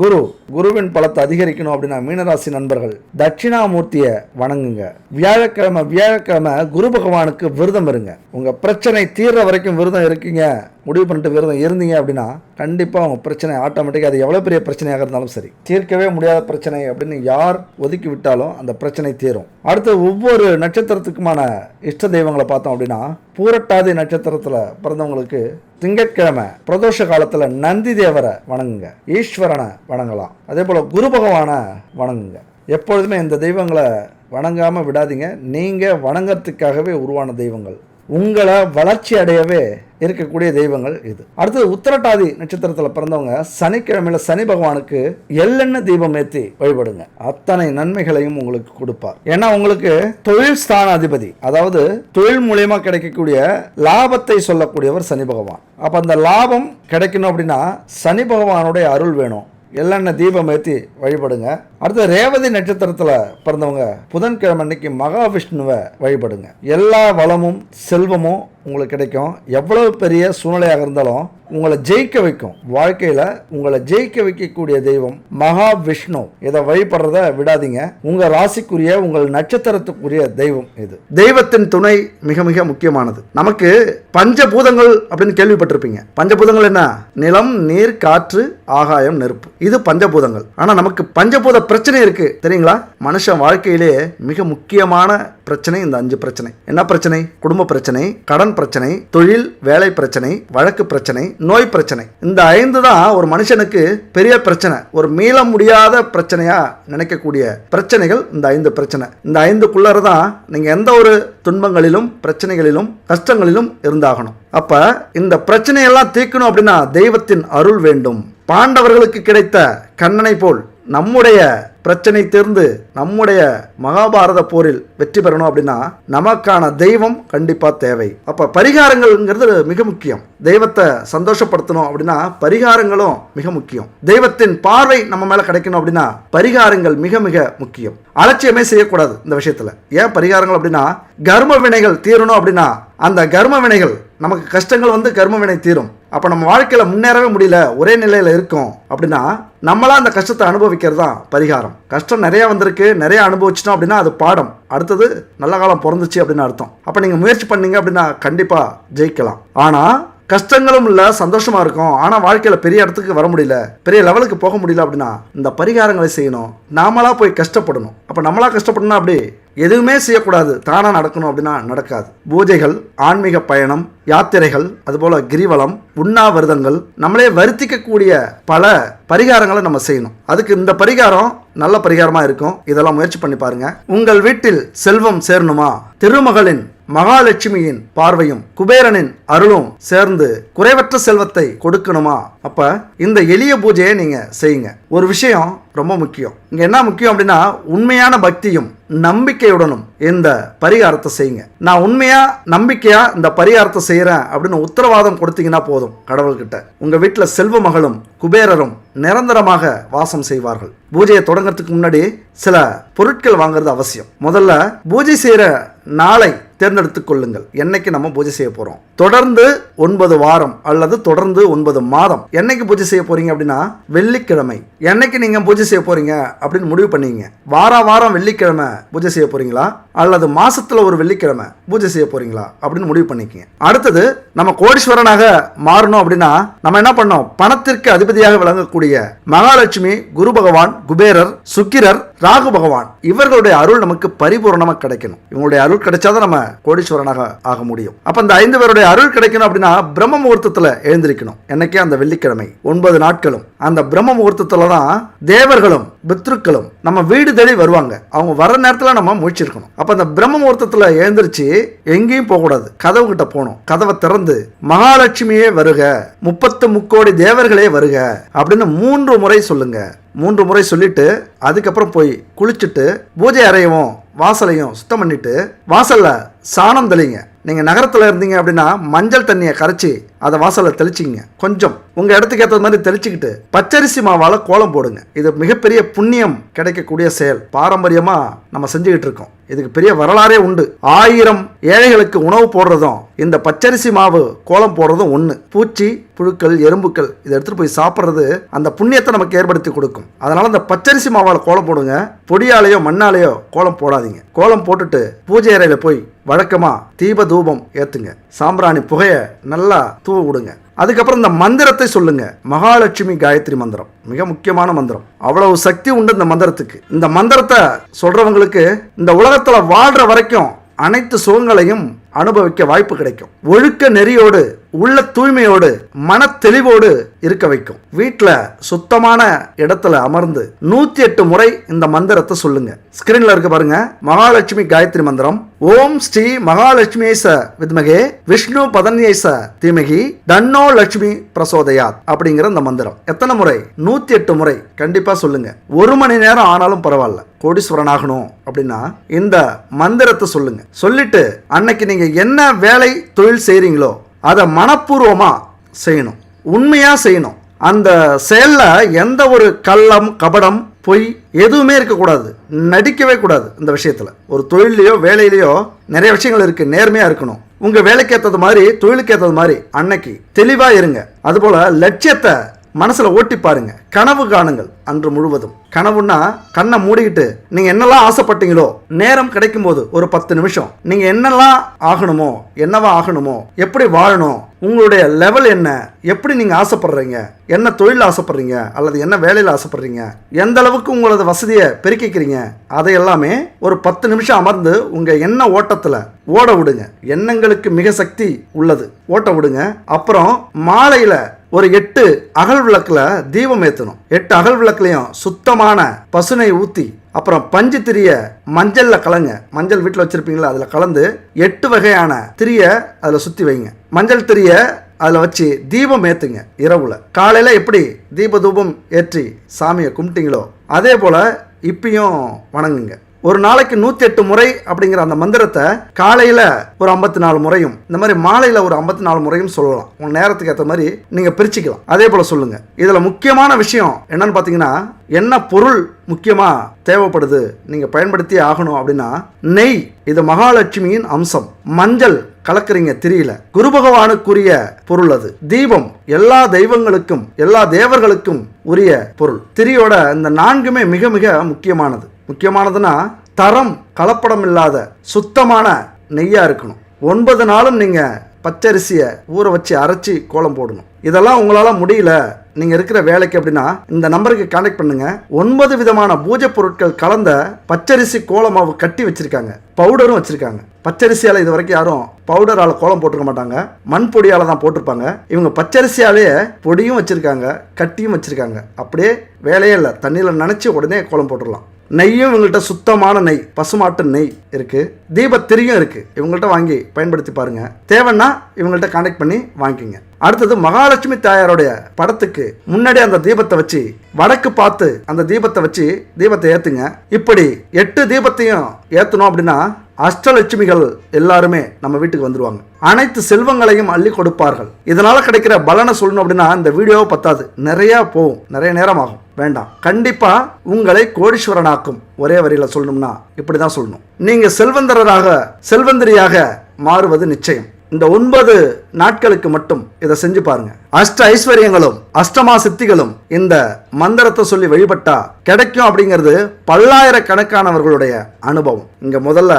குரு. குருவின் பலத்தை அதிகரிக்கணும் அப்படின்னா மீனராசி நண்பர்கள் தட்சிணாமூர்த்தியை வணங்குங்க. வியாழக்கிழமை குரு பகவானுக்கு விரதம் இருங்க. உங்கள் பிரச்சனை தீர்ற வரைக்கும் விரதம் இருக்கீங்க, முடிவு பண்ணிட்டு விரதம் இருந்தீங்க அப்படின்னா கண்டிப்பாக உங்கள் பிரச்சனை ஆட்டோமேட்டிக்காக, அது எவ்வளோ பெரிய பிரச்சனையாக இருந்தாலும் சரி, தீர்க்கவே முடியாத பிரச்சனை அப்படின்னு யார் ஒதுக்கி விட்டாலும் அந்த பிரச்சனை தீரும். அடுத்து ஒவ்வொரு நட்சத்திரத்துக்குமான இஷ்ட தெய்வங்களை பார்த்தோம் அப்படின்னா பூரட்டாதி நட்சத்திரத்தில் பிறந்தவங்களுக்கு திங்கட்கிழமை பிரதோஷ காலத்தில் நந்தி தேவரை வணங்குங்க, ஈஸ்வரனை வணங்கலாம். அதே போல் குரு பகவானை வணங்குங்க. எப்பொழுதுமே இந்த தெய்வங்களை வணங்காமல் விடாதீங்க. நீங்கள் வணங்கறதுக்காகவே உருவான தெய்வங்கள், உங்களை வளர்ச்சி அடையவே இருக்கக்கூடிய தெய்வங்கள் இது. அடுத்தது உத்திரட்டாதி நட்சத்திரத்தில் பிறந்தவங்க சனிக்கிழமையில சனி பகவானுக்கு எள்ளெண்ணெய் தீபம் ஏற்றி வழிபடுங்க. அத்தனை நன்மைகளையும் உங்களுக்கு கொடுப்பார். ஏன்னா உங்களுக்கு தொழில் ஸ்தான அதிபதி, அதாவது தொழில் மூலியமா கிடைக்கக்கூடிய லாபத்தை சொல்லக்கூடியவர் சனி பகவான். அப்ப அந்த லாபம் கிடைக்கணும் அப்படின்னா சனி பகவானுடைய அருள் வேணும். எள்ளெண்ணெய் தீபம் ஏற்றி வழிபடுங்க. அடுத்து ரேவதி நட்சத்திரத்தில் பிறந்தவங்க புதன்கிழமை அன்னைக்கு மகாவிஷ்ணுவை வழிபடுங்க. எல்லா வளமும் செல்வமும் உங்களுக்கு கிடைக்கும். எவ்வளவு பெரிய சூழ்நிலையாக இருந்தாலும் உங்களை ஜெயிக்க வைக்கும். வாழ்க்கையில் உங்களை ஜெயிக்க வைக்கக்கூடிய தெய்வம் மகாவிஷ்ணு. இதை வழிபடுறத விடாதீங்க. உங்கள் ராசிக்குரிய, உங்கள் நட்சத்திரத்துக்குரிய தெய்வம் இது. தெய்வத்தின் துணை மிக மிக முக்கியமானது. நமக்கு பஞ்சபூதங்கள் அப்படின்னு கேள்விப்பட்டிருப்பீங்க. பஞ்சபூதங்கள் என்ன? நிலம், நீர், காற்று, ஆகாயம், நெருப்பு. இது பஞ்சபூதங்கள். ஆனால் நமக்கு பஞ்சபூத பிரச்சனை இருக்கு தெரியுங்களா? மனுஷன் வாழ்க்கையிலே மிக முக்கியமான பிரச்சனை இந்த 5 பிரச்சனை. என்ன பிரச்சனை? குடும்ப பிரச்சனை, கடன் பிரச்சனை, தொழில் வேலை பிரச்சனை, வழக்கு பிரச்சனை, நோய் பிரச்சனை. இந்த 5 தான் ஒரு மனுஷனுக்கு பெரிய பிரச்சனை. ஒரு மீள முடியாத பிரச்சனையா நினைக்கக்கூடிய பிரச்சனைகள் இந்த 5 பிரச்சனை. இந்த 5க்குள்ளர தான் நீங்க எந்த ஒரு துன்பங்களிலும், பிரச்சனைகளிலும், கஷ்டங்களிலும் இருந்தாகணும். அப்ப இந்த பிரச்சனையெல்லாம் தீர்க்கணும் அப்படின்னா தெய்வத்தின் அருள் வேண்டும். பாண்டவர்களுக்கு கிடைத்த கண்ணனை போல் நம்முடைய பிரச்சனை தீர்ந்து நம்முடைய மகாபாரத போரில் வெற்றி பெறணும் அப்படின்னா நமக்கான தெய்வம் கண்டிப்பா தேவை. அப்ப பரிகாரங்கள்ங்கிறது மிக முக்கியம். தெய்வத்தை சந்தோஷப்படுத்தணும் அப்படின்னா பரிகாரங்களும் மிக முக்கியம். தெய்வத்தின் பார்வை நம்ம மேல கிடைக்கணும் அப்படின்னா பரிகாரங்கள் மிக மிக முக்கியம். அலட்சியமே செய்யக்கூடாது இந்த விஷயத்துல. ஏன் பரிகாரங்கள் அப்படின்னா கர்ம வினைகள் தீரணும் அப்படின்னா அந்த கர்ம வினைகள், நமக்கு கஷ்டங்கள் வந்து கர்ம வினை தீரும். அப்போ நம்ம வாழ்க்கையில் முன்னேறவே முடியல, ஒரே நிலையில் இருக்கும் அப்படின்னா நம்மளா அந்த கஷ்டத்தை அனுபவிக்கிறது தான் பரிகாரம். கஷ்டம் நிறையா வந்திருக்கு, நிறையா அனுபவிச்சிட்டோம் அப்படின்னா அது பாடம். அடுத்தது நல்ல காலம் பிறந்துச்சு அப்படின்னு அர்த்தம். அப்போ நீங்கள் முயற்சி பண்ணீங்க அப்படின்னா கண்டிப்பாக ஜெயிக்கலாம். ஆனால் கஷ்டங்களும் இல்லை, சந்தோஷமாக இருக்கும். ஆனால் வாழ்க்கையில் பெரிய இடத்துக்கு வர முடியல, பெரிய லெவலுக்கு போக முடியல அப்படின்னா இந்த பரிகாரங்களை செய்யணும். நாமளாக போய் கஷ்டப்படணும். அப்போ நம்மளாக கஷ்டப்படணும் அப்படி எதுவுமே செய்யக்கூடாது, தானா நடக்கணும் அப்படின்னா நடக்காது. பூஜைகள், ஆன்மீக பயணம், யாத்திரைகள், அதுபோல கிரிவலம், உண்ணாவிரதங்கள், நம்மளே வருத்திக்கக்கூடிய பல பரிகாரங்களை நம்ம செய்யணும். அதுக்கு இந்த பரிகாரம் நல்ல பரிகாரமா இருக்கும். இதெல்லாம் முயற்சி பண்ணி பாருங்க. உங்கள் வீட்டில் செல்வம் சேரணுமா, திருமகளின் மகாலட்சுமியின் பார்வையும் குபேரனின் அருளும் சேர்ந்து குறைவற்ற செல்வத்தை கொடுக்கணுமா, அப்ப இந்த எளிய பூஜையை நீங்க செய்யுங்க. ஒரு விஷயம் ரொம்ப முக்கியம். இங்க என்ன முக்கியம் அப்படின்னா, உண்மையான பக்தியும் நம்பிக்கையுடனும் இந்த பரிகாரத்தை செய்யுங்க. நான் உண்மையா நம்பிக்கையா இந்த பரிகாரத்தை செய்யறேன் அப்படின்னு உத்தரவாதம் கொடுத்தீங்கன்னா போதும், கடவுள்கிட்ட உங்க வீட்டுல செல்வ மகளும் குபேரரும் நிரந்தரமாக வாசம் செய்வார்கள். பூஜையை தொடங்கறதுக்கு முன்னாடி சில பொருட்கள் வாங்குறது அவசியம். முதல்ல பூஜை செய்யற நாளை தேர்ந்தெடுத்துக் கொள்ளுங்கள். என்னைக்கு நம்ம பூஜை செய்ய போறோம், தொடர்ந்து 9 வாரம் அல்லது தொடர்ந்து 9 மாதம் என்னைக்கு பூஜை செய்ய போறீங்க அப்படின்னா வெள்ளிக்கிழமை என்னைக்கு நீங்க பூஜை செய்ய போறீங்க அப்படின்னு முடிவு பண்ணீங்க. வாரம் வெள்ளிக்கிழமை பூஜை செய்ய போறீங்களா அல்லது மாசத்துல ஒரு வெள்ளிக்கிழமை பூஜை செய்ய போறீங்களா அப்படின்னு முடிவு பண்ணிக்கங்க. அடுத்தது, நம்ம கோடீஸ்வரனாக மாறணும் அப்படின்னா நம்ம என்ன பண்ணோம், பணத்திற்கு அதிபதியாக விளங்கக்கூடிய மகாலட்சுமி, குரு பகவான், குபேரர், சுக்கிரர், ராகு பகவான் இவர்களுடைய அருள் நமக்கு பரிபூர்ணமா கிடைக்கணும். இவங்களுடைய அருள் கிடைச்சாதான் நம்ம கோடீஸ்வரனாக ஆக முடியும். அப்ப இந்த 5 பேருடைய அருள் கிடைக்கணும் அப்படின்னா பிரம்ம முகூர்த்தத்துல எழுந்திருக்கணும். என்னைக்கே அந்த வெள்ளிக்கிழமை 9 நாட்களும் அந்த பிரம்ம முகூர்த்தத்துல தான் தேவர்களும் பித்ருக்களும் நம்ம வீடு தேடி வருவாங்க. அவங்க வர நேரத்துல நம்ம முழிச்சிருக்கணும். அப்ப அந்த பிரம்ம முகூர்த்தத்துல எழுந்திருச்சு எங்கேயும் போக கூடாது, கதவு கிட்ட போகணும். கதவை திறந்து மகாலட்சுமியே வருக, 30 முக்கோடி தேவர்களே வருக அப்படின்னு 3 முறை சொல்லுங்க. 3 முறை சொல்லிட்டு அதுக்கப்புறம் போய் குளிச்சுட்டு பூஜை அறையவும் வாசலையும் சுத்தம் பண்ணிட்டு வாசல்ல சாணம் தெளிங்க. நீங்க நகரத்துல இருந்தீங்க அப்படின்னா மஞ்சள் தண்ணியை கரைச்சி அதை வாசல்ல தெளிச்சிங்க. கொஞ்சம் உங்க இடத்துக்கு ஏற்ற மாதிரி தெளிச்சுக்கிட்டு பச்சரிசி மாவால கோலம் போடுங்க. இது மிகப்பெரிய புண்ணியம் கிடைக்கக்கூடிய செயல். பாரம்பரியமா நம்ம செஞ்சுக்கிட்டு இருக்கோம். இதுக்கு பெரிய வரலாறே உண்டு. 1000 ஏழைகளுக்கு உணவு போடுறதும் இந்த பச்சரிசி மாவு கோலம் போடுறதும் ஒண்ணு. பூச்சி, புழுக்கள், எறும்புக்கள் இதை எடுத்துட்டு போய் சாப்பிட்றது அந்த புண்ணியத்தை நமக்கு ஏற்படுத்தி கொடுக்கும். அதனால இந்த பச்சரிசி மாவால கோலம் போடுங்க. பொடியாலேயோ மண்ணாலேயோ கோலம் போடாதீங்க. கோலம் போட்டுட்டு பூஜை அறையில போய் வழக்கமா தீப தூபம் ஏத்துங்க. சாம்பிராணி புகைய நல்லா தூவ விடுங்க. அதுக்கப்புறம் இந்த மந்திரத்தை சொல்லுங்க. மகாலட்சுமி காயத்ரி மந்திரம் மிக முக்கியமான மந்திரம். அவ்வளவு சக்தி உண்டு இந்த மந்திரத்துக்கு. இந்த மந்திரத்தை சொல்றவங்களுக்கு இந்த உலகத்துல வாழ்ற வரைக்கும் அனைத்து சுகங்களையும் அனுபவிக்க வாய்ப்பு கிடைக்கும். ஒழுக்க நெறியோடு, உள்ள தூய்மையோடு, மன தெளிவோடு இருக்க வைக்கும். வீட்டுல சுத்தமான இடத்துல அமர்ந்து 108 முறை இந்த மந்திரத்தை சொல்லுங்க. ஸ்கிரீன்ல இருக்கு பாருங்க, மகாலட்சுமி காயத்ரி மந்திரம். ஓம் ஸ்ரீ மகாலட்சுமியை ச வித்மகே விஷ்ணு பதன்யை ச தீமகி தன்னோ லட்சுமி பிரசோதயாத் அப்படிங்கிற இந்த மந்திரம் எத்தனை முறை? 108 முறை கண்டிப்பா சொல்லுங்க. 1 மணி நேரம் ஆனாலும் பரவாயில்ல. கோடீஸ்வரன் ஆகணும் அப்படின்னா இந்த மந்திரத்தை சொல்லுங்க. சொல்லிட்டு அன்னைக்கு நீங்க என்ன வேலை தொழில் செய்றீங்களோ அதை மனப்பூர்வமா செய்யணும், உண்மையா செய்யணும். அந்த செயல்ல எந்த ஒரு கள்ளம், கபடம், பொய் எதுவுமே இருக்கக்கூடாது, நடிக்கவே கூடாது. இந்த விஷயத்துல ஒரு தொழிலையோ வேலையிலையோ நிறைய விஷயங்கள் இருக்கு. நேர்மையா இருக்கணும். உங்க வேலைக்கு ஏற்றது மாதிரி, தொழிலுக்கு ஏற்றது மாதிரி அன்னைக்கு தெளிவா இருங்க. அதுபோல லட்சியத்தை மனசுல ஓட்டி பாருங்க. கனவு காணுங்கள் அன்று முழுவதும். கனவுன்னா கண்ணை மூடிக்கிட்டு நீங்க என்னெல்லாம் ஆசைப்பட்டீங்களோ நேரம் கிடைக்கும் போது ஒரு 10 நிமிஷம் நீங்க என்னெல்லாம் ஆகணுமோ, என்னவா ஆகணுமோ, எப்படி வாழணும், உங்களுடைய லெவல் என்ன, எப்படி நீங்க ஆசைப்படுறீங்க, என்ன தொழில் ஆசைப்படுறீங்க அல்லது என்ன வேலையில் ஆசைப்படுறீங்க, எந்த அளவுக்கு உங்களோட வசதியை பெருக்கிக்கிறீங்க, அதை எல்லாமே ஒரு 10 நிமிஷம் அமர்ந்து உங்க எண்ண ஓட்டத்துல ஓட விடுங்க. எண்ணங்களுக்கு மிக சக்தி உள்ளது. ஓட்ட விடுங்க. அப்புறம் மாலையில ஒரு 8 அகல் விளக்குல தீபம் ஏற்றணும். 8 அகல் விளக்குலையும் சுத்தமான பசுனை ஊற்றி, அப்புறம் பஞ்சு திரிய மஞ்சள்ல கலங்க. மஞ்சள் வீட்டில் வச்சிருப்பீங்களா, அதில் கலந்து 8 வகையான திரிய அதில் சுற்றி வைங்க. மஞ்சள் திரிய அதில் வச்சு தீபம் ஏற்றுங்க. இரவுல காலையில் எப்படி தீப தூபம் ஏற்றி சாமியை கும்பிட்டீங்களோ அதே போல் இப்பயும் வணங்குங்க. ஒரு நாளைக்கு 108 முறை அப்படிங்கிற அந்த மந்திரத்தை காலையில் ஒரு 54 முறையும், இந்த மாதிரி மாலையில் ஒரு 54 முறையும் சொல்லலாம். உங்கள் நேரத்துக்கு ஏற்ற மாதிரி நீங்கள் பிரிச்சுக்கலாம். அதே போல் சொல்லுங்க. இதில் முக்கியமான விஷயம் என்னன்னு பார்த்தீங்கன்னா, என்ன பொருள் முக்கியமாக தேவைப்படுது நீங்கள் பயன்படுத்தி ஆகணும் அப்படின்னா, நெய். இது மகாலட்சுமியின் அம்சம். மஞ்சள் கலக்குறீங்க திரியில, குரு பகவானுக்குரிய பொருள் அது. தீபம் எல்லா தெய்வங்களுக்கும் எல்லா தேவர்களுக்கும் உரிய பொருள். திரியோட இந்த 4மே மிக மிக முக்கியமானது. முக்கியமானதுன்னா தரம் கலப்படம் இல்லாத சுத்தமான நெய்யா இருக்கணும். 9 நாளும் நீங்க பச்சரிசியை ஊற வச்சு அரைச்சி கோலம் போடணும். இதெல்லாம் உங்களால் முடியல, நீங்கள் இருக்கிற வேலைக்கு அப்படின்னா இந்த நம்பருக்கு கான்டாக்ட் பண்ணுங்க. 9 விதமான பூஜை பொருட்கள் கலந்த பச்சரிசி கோலமாவு கட்டி வச்சிருக்காங்க, பவுடரும் வச்சிருக்காங்க. பச்சரிசியால் இது வரைக்கும் யாரும் பவுடரால் கோலம் போட்டிருக்க மாட்டாங்க, மண் பொடியால் தான் போட்டிருப்பாங்க. இவங்க பச்சரிசியாலேயே பொடியும் வச்சிருக்காங்க, கட்டியும் வச்சிருக்காங்க. அப்படியே வேலையே இல்லை, தண்ணியில் நனைச்சி உடனே கோலம் போட்டுடலாம். நெய்யும் இவங்கள்ட்ட சுத்தமான நெய், பசுமாட்டு நெய் இருக்கு. தீபத்திரியும் இருக்கு, இவங்கள்ட்ட வாங்கி பயன்படுத்தி பாருங்க. தேவைன்னா இவங்கள்ட்ட கான்டாக்ட் பண்ணி வாங்கிக்கோங்க. அடுத்தது மகாலட்சுமி தாயாருடைய படத்துக்கு முன்னாடி அந்த தீபத்தை வச்சு வடக்கு பார்த்து அந்த தீபத்தை வச்சு தீபத்தை ஏத்துங்க. இப்படி 8 தீபத்தையும் ஏத்தணும் அப்படின்னா அஷ்டலட்சுமிகள் எல்லாருமே நம்ம வீட்டுக்கு வந்துருவாங்க, அனைத்து செல்வங்களையும் அள்ளி கொடுப்பார்கள். இதனால கிடைக்கிற பலனை சொல்லணும் அப்படின்னா இந்த வீடியோவை பத்தாது, நிறைய போகும், நிறைய நேரம் ஆகும், வேண்டாம். கண்டிப்பா உங்களை கோடீஸ்வரனாக்கும். ஒரே வரியில சொல்லணும்னா இப்படிதான் சொல்லணும். நீங்க செல்வந்தரியாக மாறுவது நிச்சயம். இந்த 9 நாட்களுக்கு மட்டும் இதை செஞ்சு பாருங்க. அஷ்ட ஐஸ்வர்யங்களும் அஷ்டமா சித்திகளும் இந்த மந்திரத்தை சொல்லி வழிபட்டா கிடைக்கும் அப்படிங்கிறது பல்லாயிரக்கணக்கானவர்களுடைய அனுபவம். இங்க முதல்ல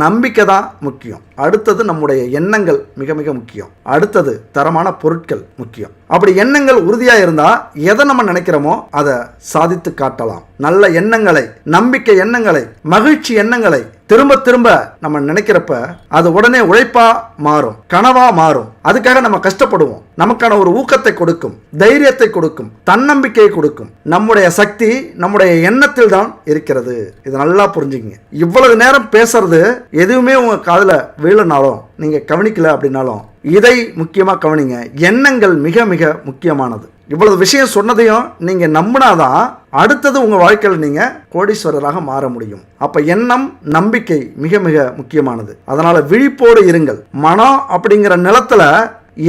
நம்பிக்கை தான் முக்கியம், அடுத்தது நம்முடைய எண்ணங்கள் மிக மிக முக்கியம், அடுத்தது தரமான பொருட்கள் முக்கியம். அப்படி எண்ணங்கள் உறுதியா இருந்தா எதை நம்ம நினைக்கிறோமோ அதை சாதித்து காட்டலாம். நல்ல எண்ணங்களை, நம்பிக்கை எண்ணங்களை, மகிழ்ச்சி எண்ணங்களை திரும்ப திரும்ப நம்ம நினைக்கிறப்ப அது உடனே உழைப்பா மாறும், கனவா மாறும். அதுக்காக நம்ம கஷ்டப்படுவோம். நமக்கான ஒரு ஊக்கத்தை கொடுக்கும், தைரியத்தை கொடுக்கும், தன்னம்பிக்கையை கொடுக்கும். நம்முடைய சக்தி நம்முடைய எண்ணத்தில் தான் இருக்கிறது. இது நல்லா புரிஞ்சுக்கங்க. இவ்வளவு நேரம் பேசுறது எதுவுமே உங்க காதுல வீழனாலும், நீங்க கவனிக்கல அப்படின்னாலும் இதை முக்கியமா கவனிங்க. எண்ணங்கள் மிக மிக முக்கியமானது. இவ்வளவு விஷயம் சொன்னதையும் நீங்க நம்பினாதான் அடுத்தது உங்க வாழ்க்கையில் நீங்க கோடீஸ்வரராக மாற முடியும். அப்ப எண்ணம், நம்பிக்கை மிக மிக முக்கியமானது. அதனால விழிப்போடு இருங்கள். மனம் அப்படிங்கிற நிலத்துல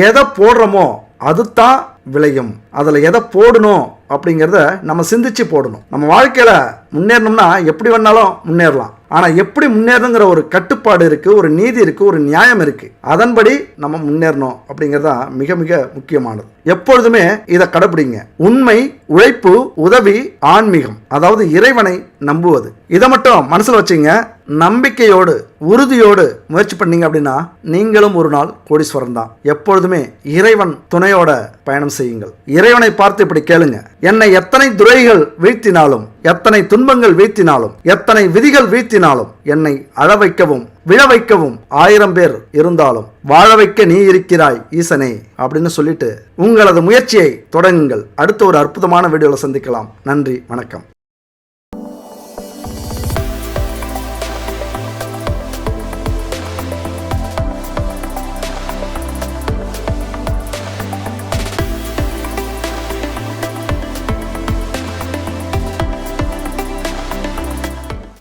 எதை போடுறோமோ அதுதான் விளையும். அதில் எதை போடணும் அப்படிங்கிறத நம்ம சிந்திச்சு போடணும். நம்ம வாழ்க்கையில் முன்னேறணும்னா எப்படி வேணாலும் முன்னேறலாம். ஆனால் எப்படி முன்னேறணுங்கிற ஒரு கட்டுப்பாடு இருக்குது, ஒரு நீதி இருக்குது, ஒரு நியாயம் இருக்குது. அதன்படி நம்ம முன்னேறணும் அப்படிங்கிறதா மிக மிக முக்கியமானது. எப்பொழுதுமே இதை கடைபிடிங்க. உண்மை, உழைப்பு, உதவி, ஆன்மீகம், அதாவது இறைவனை நம்புவது. இதை மட்டும் மனசில் வச்சுங்க. நம்பிக்கையோடு உறுதியோடு முயற்சி பண்ணீங்க அப்படின்னா நீங்களும் ஒரு நாள் கோடீஸ்வரன் தான். எப்பொழுதுமே இறைவன் துணையோட பயணம் செய்யுங்கள். இறைவனை பார்த்து இப்படி கேளுங்க. என்னை எத்தனை துரைகள் வீழ்த்தினாலும், எத்தனை துன்பங்கள் வீழ்த்தினாலும், எத்தனை விதிகள் வீழ்த்தினாலும், என்னை அழ வைக்கவும் விழ வைக்கவும் 1000 பேர் இருந்தாலும் வாழ வைக்க நீ இருக்கிறாய் ஈசனே அப்படின்னு சொல்லிட்டு உங்களது முயற்சியை தொடங்குங்கள். அடுத்த ஒரு அற்புதமான வீடியோவில் சந்திக்கலாம். நன்றி, வணக்கம்.